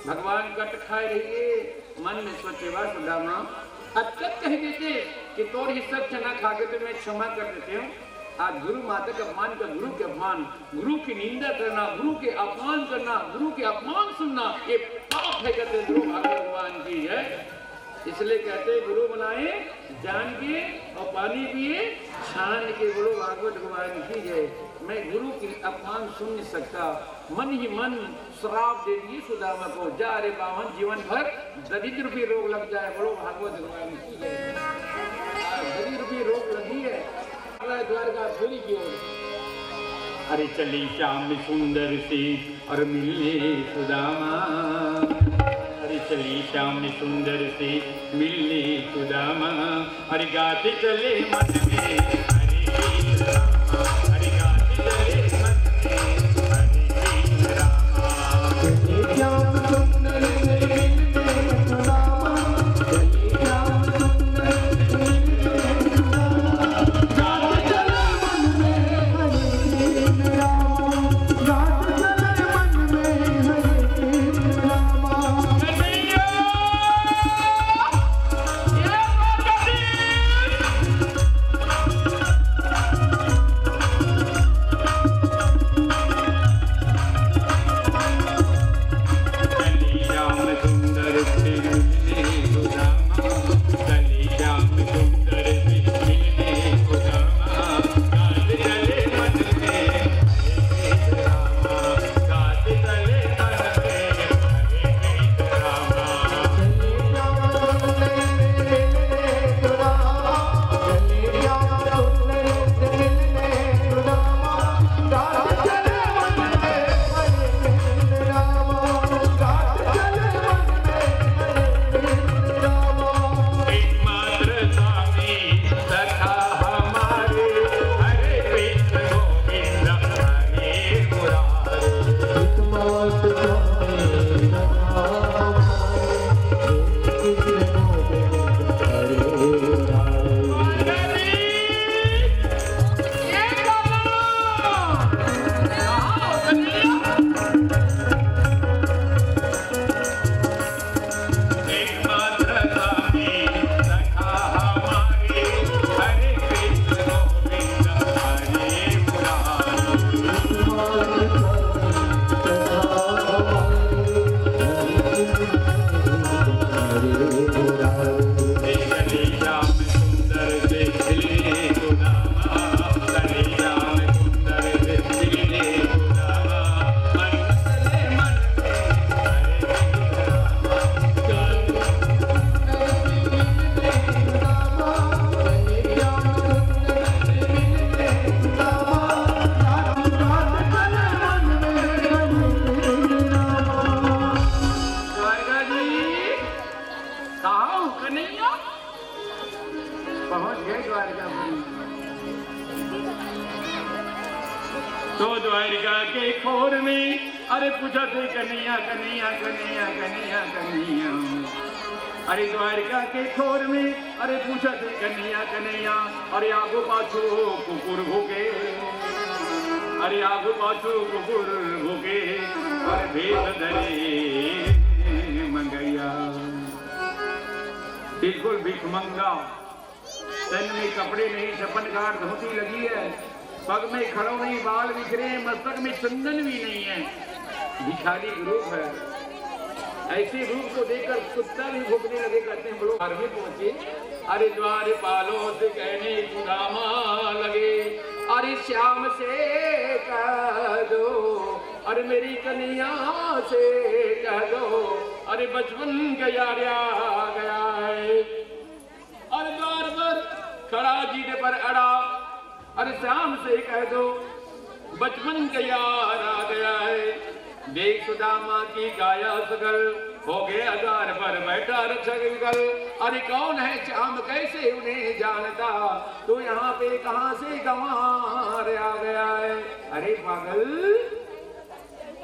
भगवान कट खाए रहिए, मन में सोचे वाह सुदामा अब तक कह देते कि तोर हिस्सा चना खा के तो मैं क्षमा कर देते हूँ। आज गुरु माता का अपमान का, गुरु के अपमान, गुरु की निंदा करना, गुरु के अपमान करना, गुरु के अपमान सुनना, ये पाप है कहते गुरु भगवान की है। इसलिए कहते गुरु बनाए जान के और पानी पिए छान के, गुरु भागवत भगवान की जय। मैं गुरु की अपमान सुन नहीं सकता, मन ही मन श्राप दे दिए सुदामा को, जा रे बावन जीवन भर दरिद्र भी रोग लग जाए, गुरु भागवत भगवान की जय। दरिद्र भी रोग लगी है द्वारका पूरी की ओर। अरे चली श्याम सुंदर सी और मिलने सुदामा, अरे चली श्याम सुंदर सी मिलने सुदामा, अरे गाते चले मन में हरे कृष्ण रामा, अरे गाते चले मन में हरे कृष्ण रामा। चली श्याम सुंदर सी मिलने सुदामा, चली श्याम सुंदर सी मिलने सुदामा, तो द्वारिका के खोर में अरे पूछा थे कन्हैया कन्हैया कन्हैया कन्हैया कन्हैया, अरे द्वारिका के खोर में अरे पूछा थे कन्हैया कन्हैया, अरे आगो पाछो कुकुर भूखे, अरे आगो पाछो कुकुर भूखे, अरे भेद धरे मंगैया। बिल्कुल भिखमंगा, तन में कपड़े नहीं, छपन गाड़ धोती लगी है, पग में खड़ो नहीं, बाल बिखरे, मस्तक में चंदन भी नहीं है, भिखारी रूप है। ऐसे रूप को देखकर कुत्ता भी भूखने लगे। कहते हैं बड़ो घर में पहुंचे, अरे द्वार पालो से कहने सुदामा लगे, अरे श्याम से कह दो, अरे मेरी कन्हैया से कह दो, अरे बचपन गया है। अरे द्वार पर खड़ा जीने पर अड़ा, अरे श्याम से कह दो बचपन का यार आ गया है। देख सुदामा की गाया सकल, हो गया द्वार पर बैठा रक्षक विकल, अरे कौन है श्याम कैसे उन्हें जानता, तो यहाँ पे कहाँ से गंवार आ गया है। अरे पागल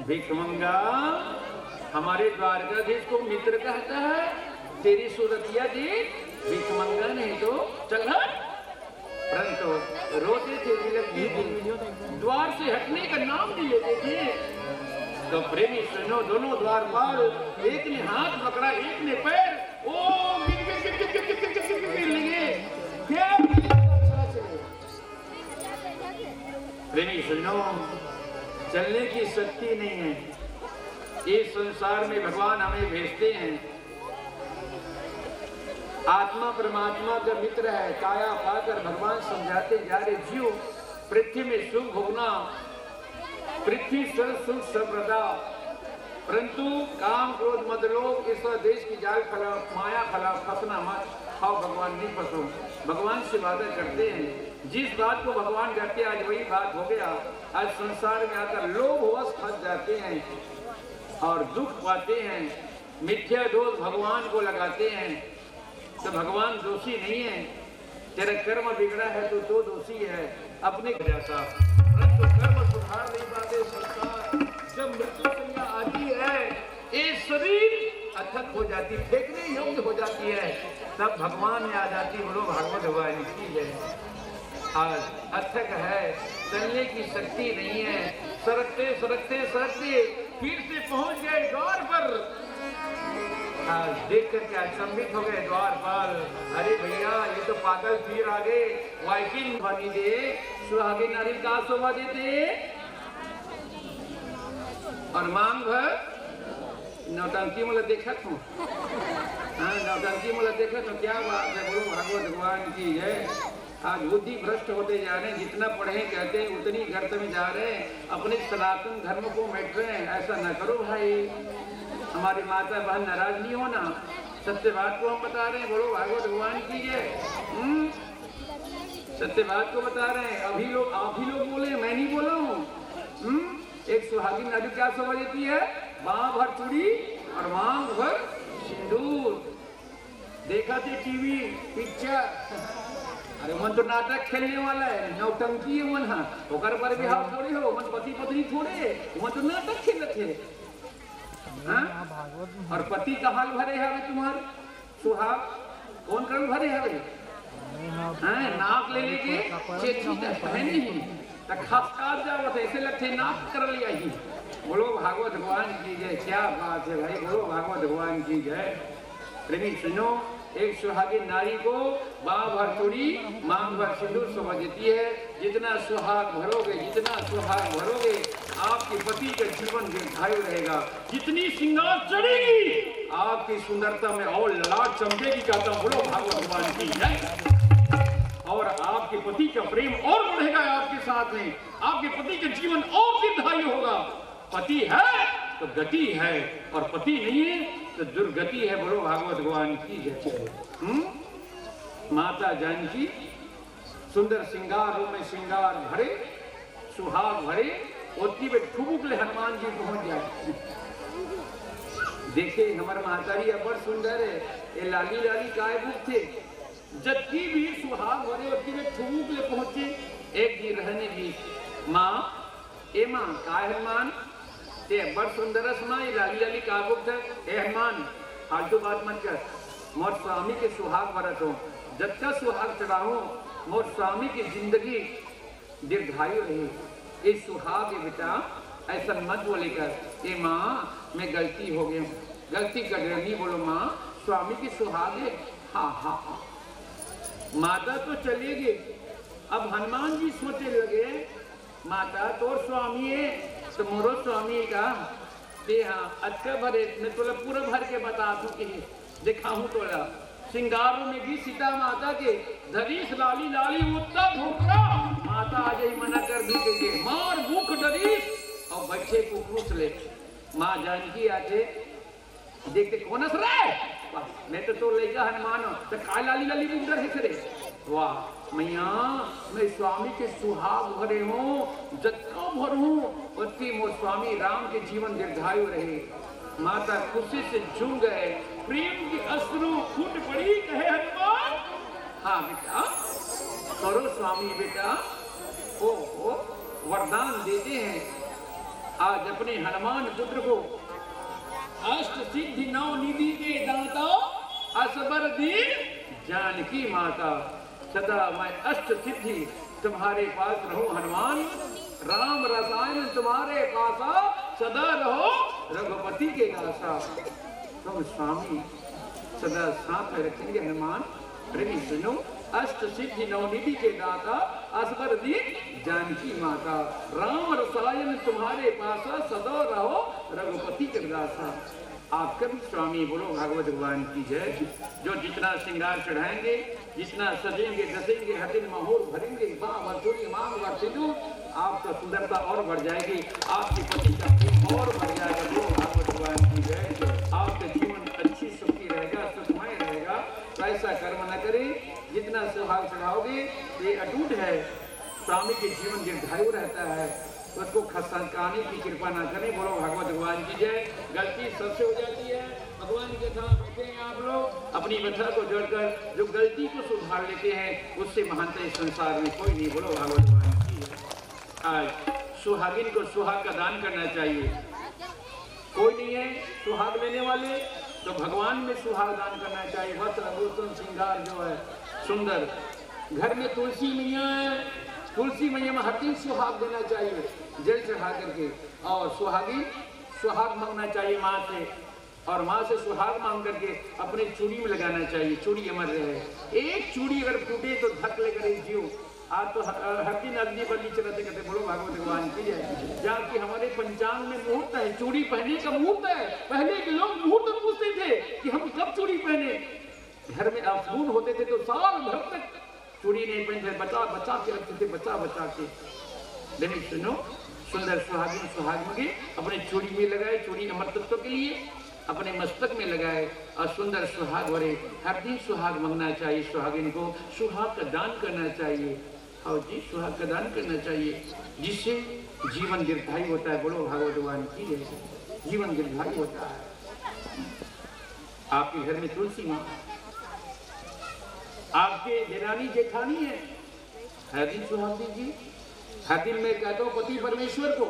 भिखमंगा, हमारे द्वारकाधीश को मित्र कहता है, तेरी सूरतिया देख भिखमंगा नहीं तो चल हट। रहते थे, द्वार से हटने का नाम नहीं लेते थे। तो प्रेमी सुनो, दोनों द्वारपाल, एक ने हाथ पकड़ा, एक ने पैर, ओ लगे, प्रेमी सुनो, चलने की शक्ति नहीं है। इस संसार में भगवान हमें भेजते हैं, आत्मा परमात्मा का मित्र है, काया पाकर भगवान समझाते जा रहे, जीव पृथ्वी में सुख भोगना, पृथ्वी सर सुख सर्वदा, परंतु काम क्रोध मद लोभ इस देश की जाल फला माया फला फंसना मत, खाओ भगवान नहीं फंसो। भगवान से वादा करते हैं, जिस बात को भगवान करते आज वही बात हो गया। आज संसार में आकर लोभवश फंस जाते हैं और दुख पाते हैं, मिथ्या दोष भगवान को लगाते हैं। तो भगवान दोषी नहीं है, तेरा कर्म बिगड़ा है तो दोषी है अपने जैसा, परंतु कर्म सुधार नहीं पाते संसार। जब मृत्यु संज्ञा आती है, ये शरीर अथक हो जाती, फेंकने योग्य हो जाती है, तब भगवान में आ जाती, बोलो भागवत भगवान की जय। आज अथक है, चलने की शक्ति नहीं है, सरकते सरकते सरकते फिर से पहुंच गए द्वार पर। आज देख करके अचंभित हो गए द्वारपाल, अरे भैया ये तो पागल फिर आ गए। वाइकिन बनी दे सुहागिन नारी का शोभा देते और मांग भर नौटंकी मोला देखा तू, हाँ नौटंकी मोला देखा तो क्या बात है, बोलो भागवत भगवान की जय। आज बुद्धि भ्रष्ट होते जा रहे हैं, जितना पढ़े कहते हैं उतनी गर्त में जा रहे हैं, अपने सनातन धर्म को मिट रहे हैं। ऐसा न करो भाई, हमारी माता बहन नाराज नहीं होना, सत्य बात को हम बता रहे हैं, बोलो भागवत भगवान की जय। सत्य बात को बता रहे हैं, अभी लोग आप ही लोग बोले, मैं नहीं बोला हूँ। एक सुहागिन नारी क्या शोभा देती है, बाँ भर चूड़ी और मांग भर सिंदूर। देखा थे टीवी पिक्चर, अरे मन तो नाटक खेलने वाला है, नौटंकी है मन, हाँ ओकर पर भी हाथ थोड़े हो, मन पति पत्नी थोड़े, मन तो नाटक खेलत है। और पति का हाल भरे हवे तुम्हार सुहाग कौन कर भरे हवे, नाक ले लेके चेची पहनी खसकास जावत ऐसे लगते नाक कर लिया ही। बोलो भागवत भगवान की जय, क्या बात है भाई, बोलो भागवत भगवान की जय। प्रेमी सुनो, एक सुहागिन नारी को बाँ भर चूड़ी मांग भर सिंदूर शोभा देती है। जितना सुहाग भरोगे, जितना सुहाग भरोगे, आपके पति का जीवन दीर्घायु रहेगा। जितनी श्रृंगार चढ़ेगी, आपकी सुंदरता में और ललाट चमकेगी। कहता हूं बोलो भागवत भगवान की जय। और आपके पति का प्रेम और बढ़ेगा आपके साथ में, आपके पति का जीवन और दीर्घायु होगा। पति है तो गति है, और पति नहीं है तो दुर्गति है। बोलो भागवत भगवान की जय। माता जानकी सुंदर श्रृंगार में श्रृंगार भरे, सुहाग भरे, ओती में ठुमुक ले हनुमान जी पहुंच जाए। देखे हमारे महातारी अबर सुंदर है, ये लाली लाली काय बुक थे, जबकि भी सुहाग भरे ओती में ठुमुक ले पहुंचे। एक दिन रहने की माँ, ए माँ काय हनुमान ते बड़ सुंदरस माँ, ये लाली लाली काबुक था, ए हनुमान फालतू बात मत कर, मोर स्वामी के सुहाग भरत हो, जब तक सुहाग चढ़ाओ मोर स्वामी की जिंदगी दीर्घायु रही। इस सुहाग बेटा ऐसा मत बोलेकर, ए माँ मैं गलती हो गई, गलती कर रही, बोलो माँ स्वामी की सुहाग है। हाँ हाँ हाँ, माता तो चली गई। अब हनुमान जी सोचने लगे, माता तो स्वामी है तो मोरो स्वामी का ते, हाँ अच्छा भरे, मैं तोला पूरा भर के बता दूं कि दिखाऊं तोला। श्रृंगारों में भी सीता माता के धरीस लाली लाली उत्ता धोकरा, माता आज ही मना कर दी गई, मार मुख डरीस और बच्चे को पूछ ले। माँ जानकी आके देखते कौन हंस रहा है, मैं तो लेगा हनुमान तो का लाली लाली मुख डर है। वाह मैया, मैं स्वामी के सुहाग भरे हूँ, जत्का भर हूँ, पति मोर स्वामी राम के जीवन दीर्घायु रहे। माता खुशी से झूम गए, प्रेम की अश्रु फूट पड़ी, कहे हनुमान हाँ बेटा करो स्वामी बेटा। ओ वरदान देते हैं आज अपने हनुमान पुत्र को, अष्ट सिद्धि नौ निधि के दाता असबर दीन जानकी माता। सदा मैं अष्ट सिद्धि तुम्हारे पास रहूं हनुमान, राम रसायन तुम्हारे पासा, सदा रहो रघुपति के दासा। तुम स्वामी सदा साथ में रखेंगे हनुमान। प्रेमी सुनो, अष्ट सिद्धि नवनिधि के दाता, असबर दीन जानकी माता, राम रसायन तुम्हारे पासा, सदा रहो रघुपति के दासा। आपका भी स्वामी बोलो भागवत भगवान की जय। जो जितना श्रृंगार चढ़ाएंगे, जितना सजेंगे दसेंगे, हर दिन माहौल भरेंगे, आपका सुंदरता और बढ़ जाएगी, आपके पति का प्रेम और बढ़ जाएगा। बोलो भागवत भगवान की जय। आपका जीवन अच्छी सुखी रहेगा, सुखमय रहेगा। तो ऐसा कर्म न करें, जितना स्वभाव चढ़ाओगे ये अटूट है। स्वामी के जीवन दीर्घायु रहता है, उसको खसकाने की कृपा ना करें। बोलो भागवत भगवान की जय। गलती सबसे हो जाती है, भगवान के साथ होते हैं आप लोग, अपनी व्यथा को जोड़कर जो गलती को सुधार लेते हैं, उससे महानता इस संसार में कोई नहीं। बोलो भागवत भगवान की जय। आज सुहागिन को सुहाग का दान करना चाहिए। कोई नहीं है सुहाग लेने वाले, तो भगवान में सुहाग दान करना चाहिए। वस्त्र आभूषण श्रृंगार जो है सुंदर। घर में तुलसी मैया है, तुलसी मैया में हर दिन सुहाग देना चाहिए, जल चढ़ा करके। और सुहागी सुहाग मांगना चाहिए माँ से, और माँ से सुहाग मांग करके अपने चूड़ी में लगाना चाहिए, चूड़ी अमर रहे। एक चूड़ी अगर टूटे तो धक लेकर एक जीव। आज तो हर दिन अग्नि बल्ली चलाते करते। बोलो भागवत भगवान की जय। जहाँ की हमारे पंचांग में मुहूर्त है, चूड़ी पहनने का मुहूर्त है। पहले के लोग मुहूर्त पूछते थे कि हम कब चूड़ी पहने। घर में अफसून होते थे तो साल भर तक चूड़ी नहीं पहनते, बचा बचा के रखते थे, बचा बचा के। लेकिन सुनो, सुंदर सुहागिन सुहाग मंगे अपने चूड़ी में लगाए, चूड़ी अमरतत्व के लिए अपने मस्तक में लगाए, और सुंदर सुहाग भरे। हर दिन सुहाग मंगना चाहिए, सुहागिन को सुहाग का दान करना चाहिए। और जी सुहाग का दान करना चाहिए, जिससे जीवन दीर्घायु होता है। बोलो भागवत भगवान की जय। जीवन दीर्घायु होता है। आपके घर में तुलसी माँ, आपके देरानी जेठानी है, हर दिन सुहाग दीजिए। हर दिन मैं कहता हूँ पति परमेश्वर को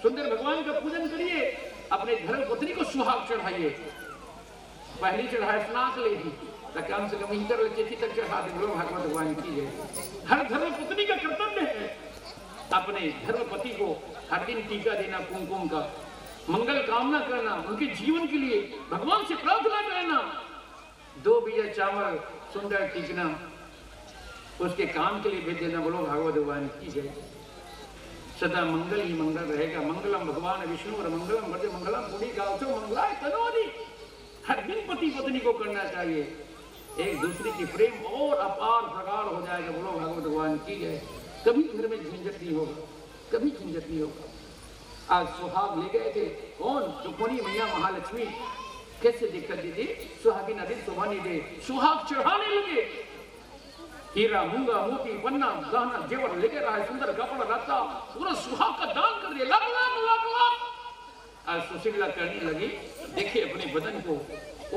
सुंदर भगवान का पूजन करिए, अपने धर्म पत्नी को सुहाग चढ़ाइए। पहली चढ़ाए स्नाक ले ही कम से कम इंटर चेती तक चढ़ा दे। बोलो भागवत भगवान की जय। हर धर्म पत्नी का कर्तव्य है अपने धर्म पति को हर दिन टीका देना, कुमकुम का मंगल कामना करना, उनके जीवन के लिए भगवान से प्रार्थना करना। 2 बीजा चावल सुंदर टीकना, उसके काम के लिए भेज देना। बोलो भागवत भगवान की जय। सदा मंगल ही मंगल रहेगा। मंगलम भगवान विष्णु और मंगलम भज मंगलम पुरी गावचो मंगलाय तनोरी। हर दिन पति पत्नी को करना चाहिए, एक दूसरे की प्रेम और अपार प्रगाढ़ हो जाएगा। बोलो भागवत भगवान की जय। कभी घर में झंझट नहीं होगा, कभी झंझट नहीं होगा। आज सुहाग ले गए थे कौन? रुक्मिणी मैया महालक्ष्मी। कैसे देखा दीदी, सुहागिन अधिक शोभा नहीं दे, सुहाग चढ़ाने लगे। हीरा मूंगा मोती पन्ना गहना जेवर लेके रहा है, सुंदर कपड़ा रहता, पूरा सुहाग का दान कर दिया। लाख लाख लाख लाख। आज सुशीला करने लगी, देखिए अपने बदन को,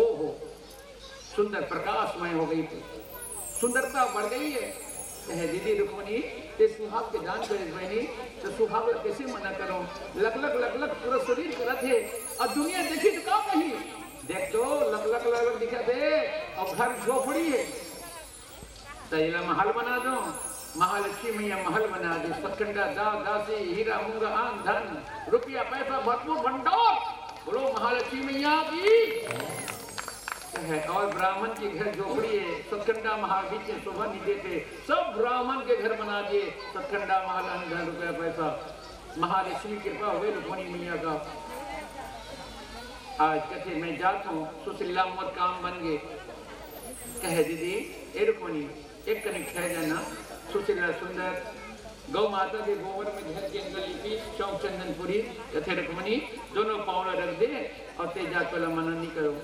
ओहो सुंदर प्रकाशमय हो गई थी, सुंदरता बढ़ गई है। कहे दीदी रुक्मिणी ते सुहाग के दान करे बहनी, तो सुहाग कैसे मना करो? लग लग लग लग पूरा शरीर करत है, और दुनिया देखी तो का कही देख तो लग लग लग लग दिखा दे, और घर झोपड़ी है। तैला महल बना दो, महालक्ष्मी मैया महल बना दे। सतखंडा दास दासी हीरा मूंगा आन धन रुपया पैसा भरपूर भंडार। बोलो महालक्ष्मी मैया की है। और ब्राह्मण के घर झोपड़ी है, सतखंडा महल बीच में शोभा नहीं देते, सब ब्राह्मण के घर बना दिए। सतखंडा महल अंधन रुपया पैसा। महालक्ष्मी कृपा हुए रुक्मिणी मैया का। आज कहते मैं जाता हूँ, सुशीला मोर काम बन गए। कहे दीदी ए रुक्मिणी एक कनिक खा जाना। सुशीला सुंदर गौ माता के गोबर में घर के अंदर लिपी चौक चंदनपुरी। कथे रुक्मिणी दोनों पाँव रख दे और तेजा को मना नहीं करो।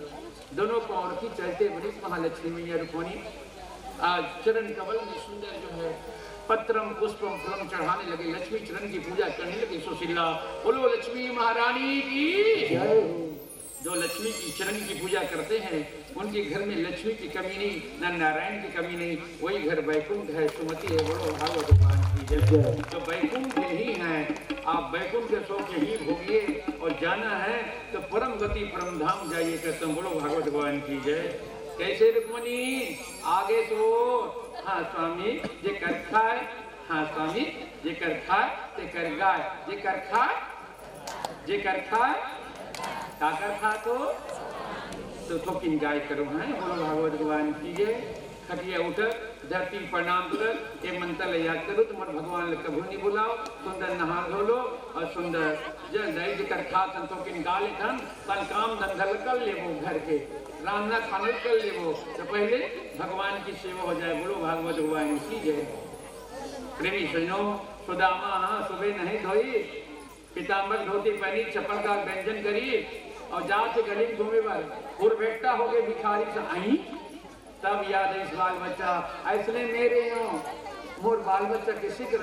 दोनों पाँव रखी चलते बड़ी महालक्ष्मी मैया रुक्मिणी। आज चरण कमल में सुंदर जो है पत्रम पुष्पम फलम चढ़ाने लगे, लक्ष्मी चरण की पूजा करने लगे सुशीला। बोलो लक्ष्मी महारानी की। जो लक्ष्मी की चरण की पूजा करते हैं उनके घर में लक्ष्मी की कमी नहीं, न नारायण की कमी नहीं। वही घर वैकुंठ है, सुमति है। बोलो भागवत भगवान की जय। तो वैकुंठ ही है, आप वैकुंठ के सौ के ही भोगिए, और जाना है तो परम गति परम धाम जाइए। कहते हैं बोलो भागवत भगवान की जय। कैसे रुक्मिणी आगे तो हाँ स्वामी जे कर खाए, हाँ स्वामी जे कर खाए ते कर गाय, जे कर खाए का कर खा तो किन गाय करो हैं। बोलो भागवत भगवान की जय। खटिया उठ धरती प्रणाम कर ये मंत्र याद करो, तुम्हारे भगवान कभू नहीं बुलाओ। सुंदर नहा धो लो और सुंदर जल दही जकर खा संतोषिन गाले धन तन काम धंधल कर ले वो घर के रामना खाने कर ले वो, तो पहले भगवान की सेवा हो जाए। बोलो भागवत भगवान की जय। प्रेमी सुनो सुदामा हाँ सुबह नहीं धोई, पीताम्बर धोती पहनी, चप्पल का व्यंजन करी और जाके गली में घूमे पर और बेटा हो गए भिखारी से आई, तब याद है इस बाल बच्चा ऐसने मेरे हो मोर बाल बच्चा किसी के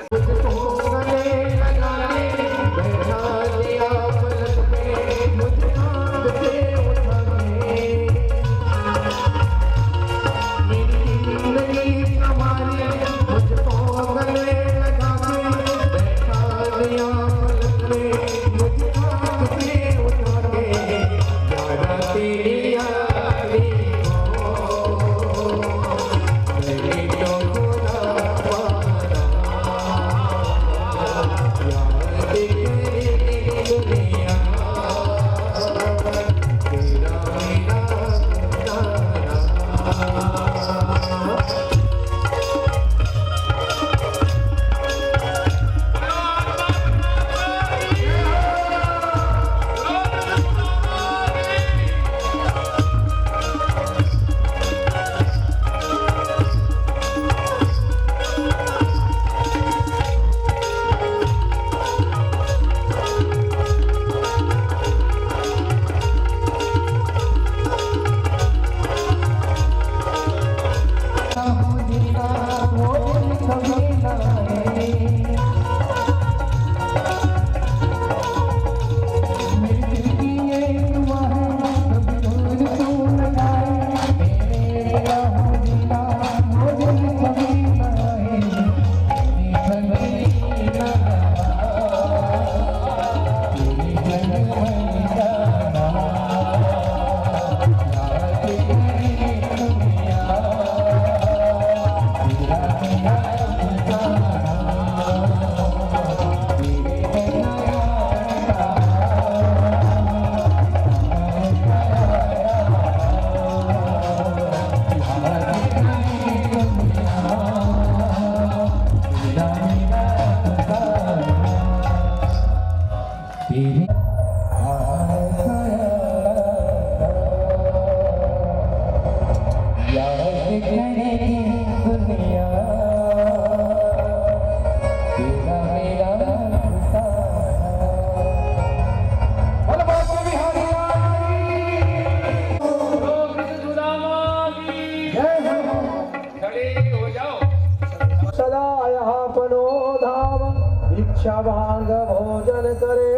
भांग भोजन करे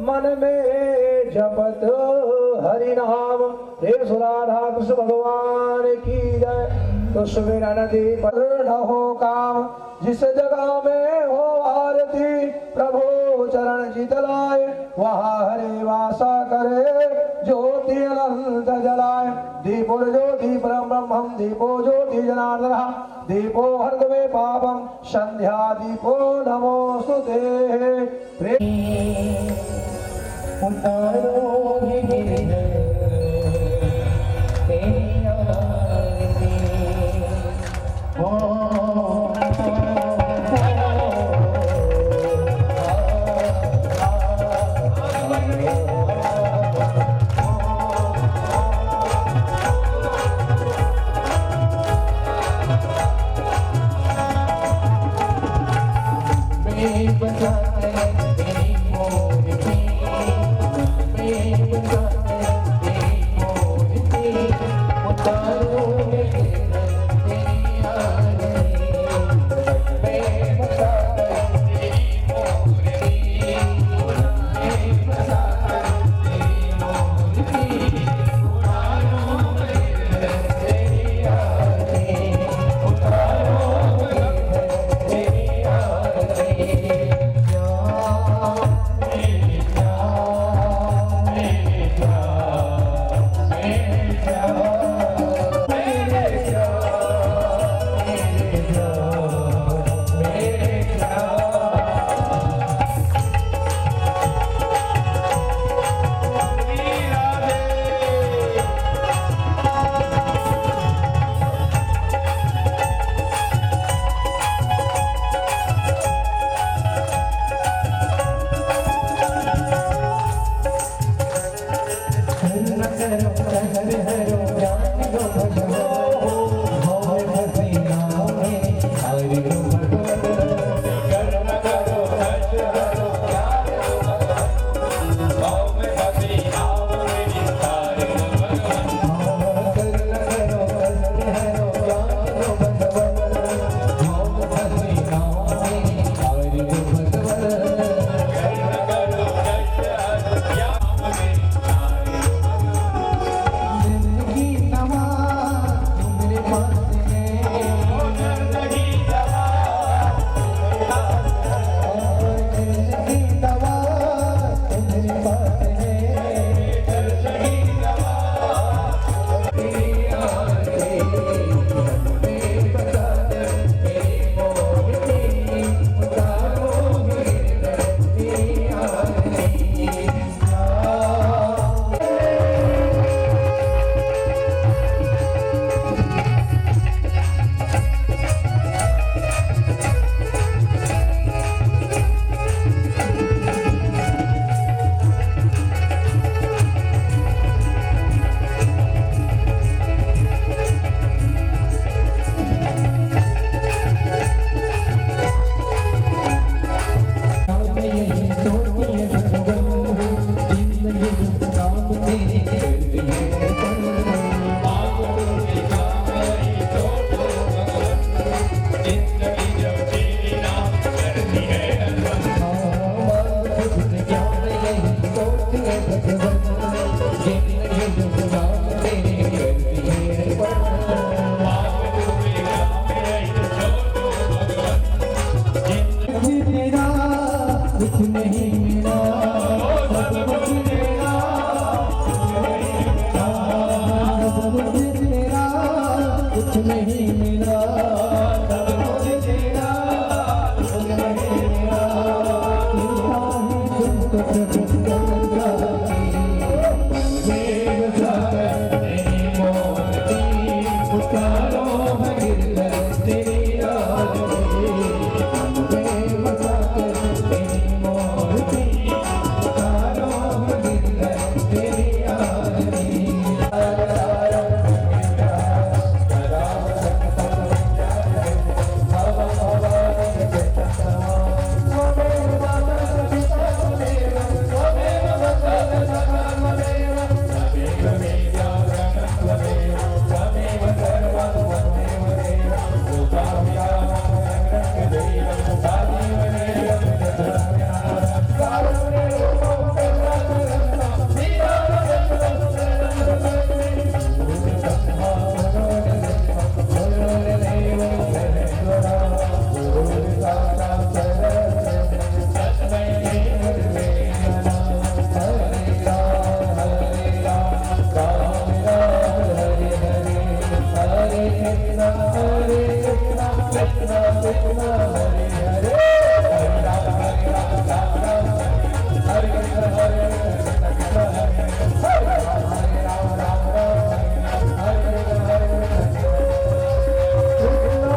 मन में जपत हरि नाम। हे सुराधा कृष्ण भगवान की जय। तो सुमेरा नदी पर न हो काम, जिस जगह में हो आरती प्रभु चरण जितलाए, वहाँ हरे वासा करे ज्योति अनंत जलाए। दीपो ज्योति परम ब्रह्मम दीपो ज्योति जनार्दन दीपो हर्द में पापम संध्या दीपो नमोस्तुते। नहीं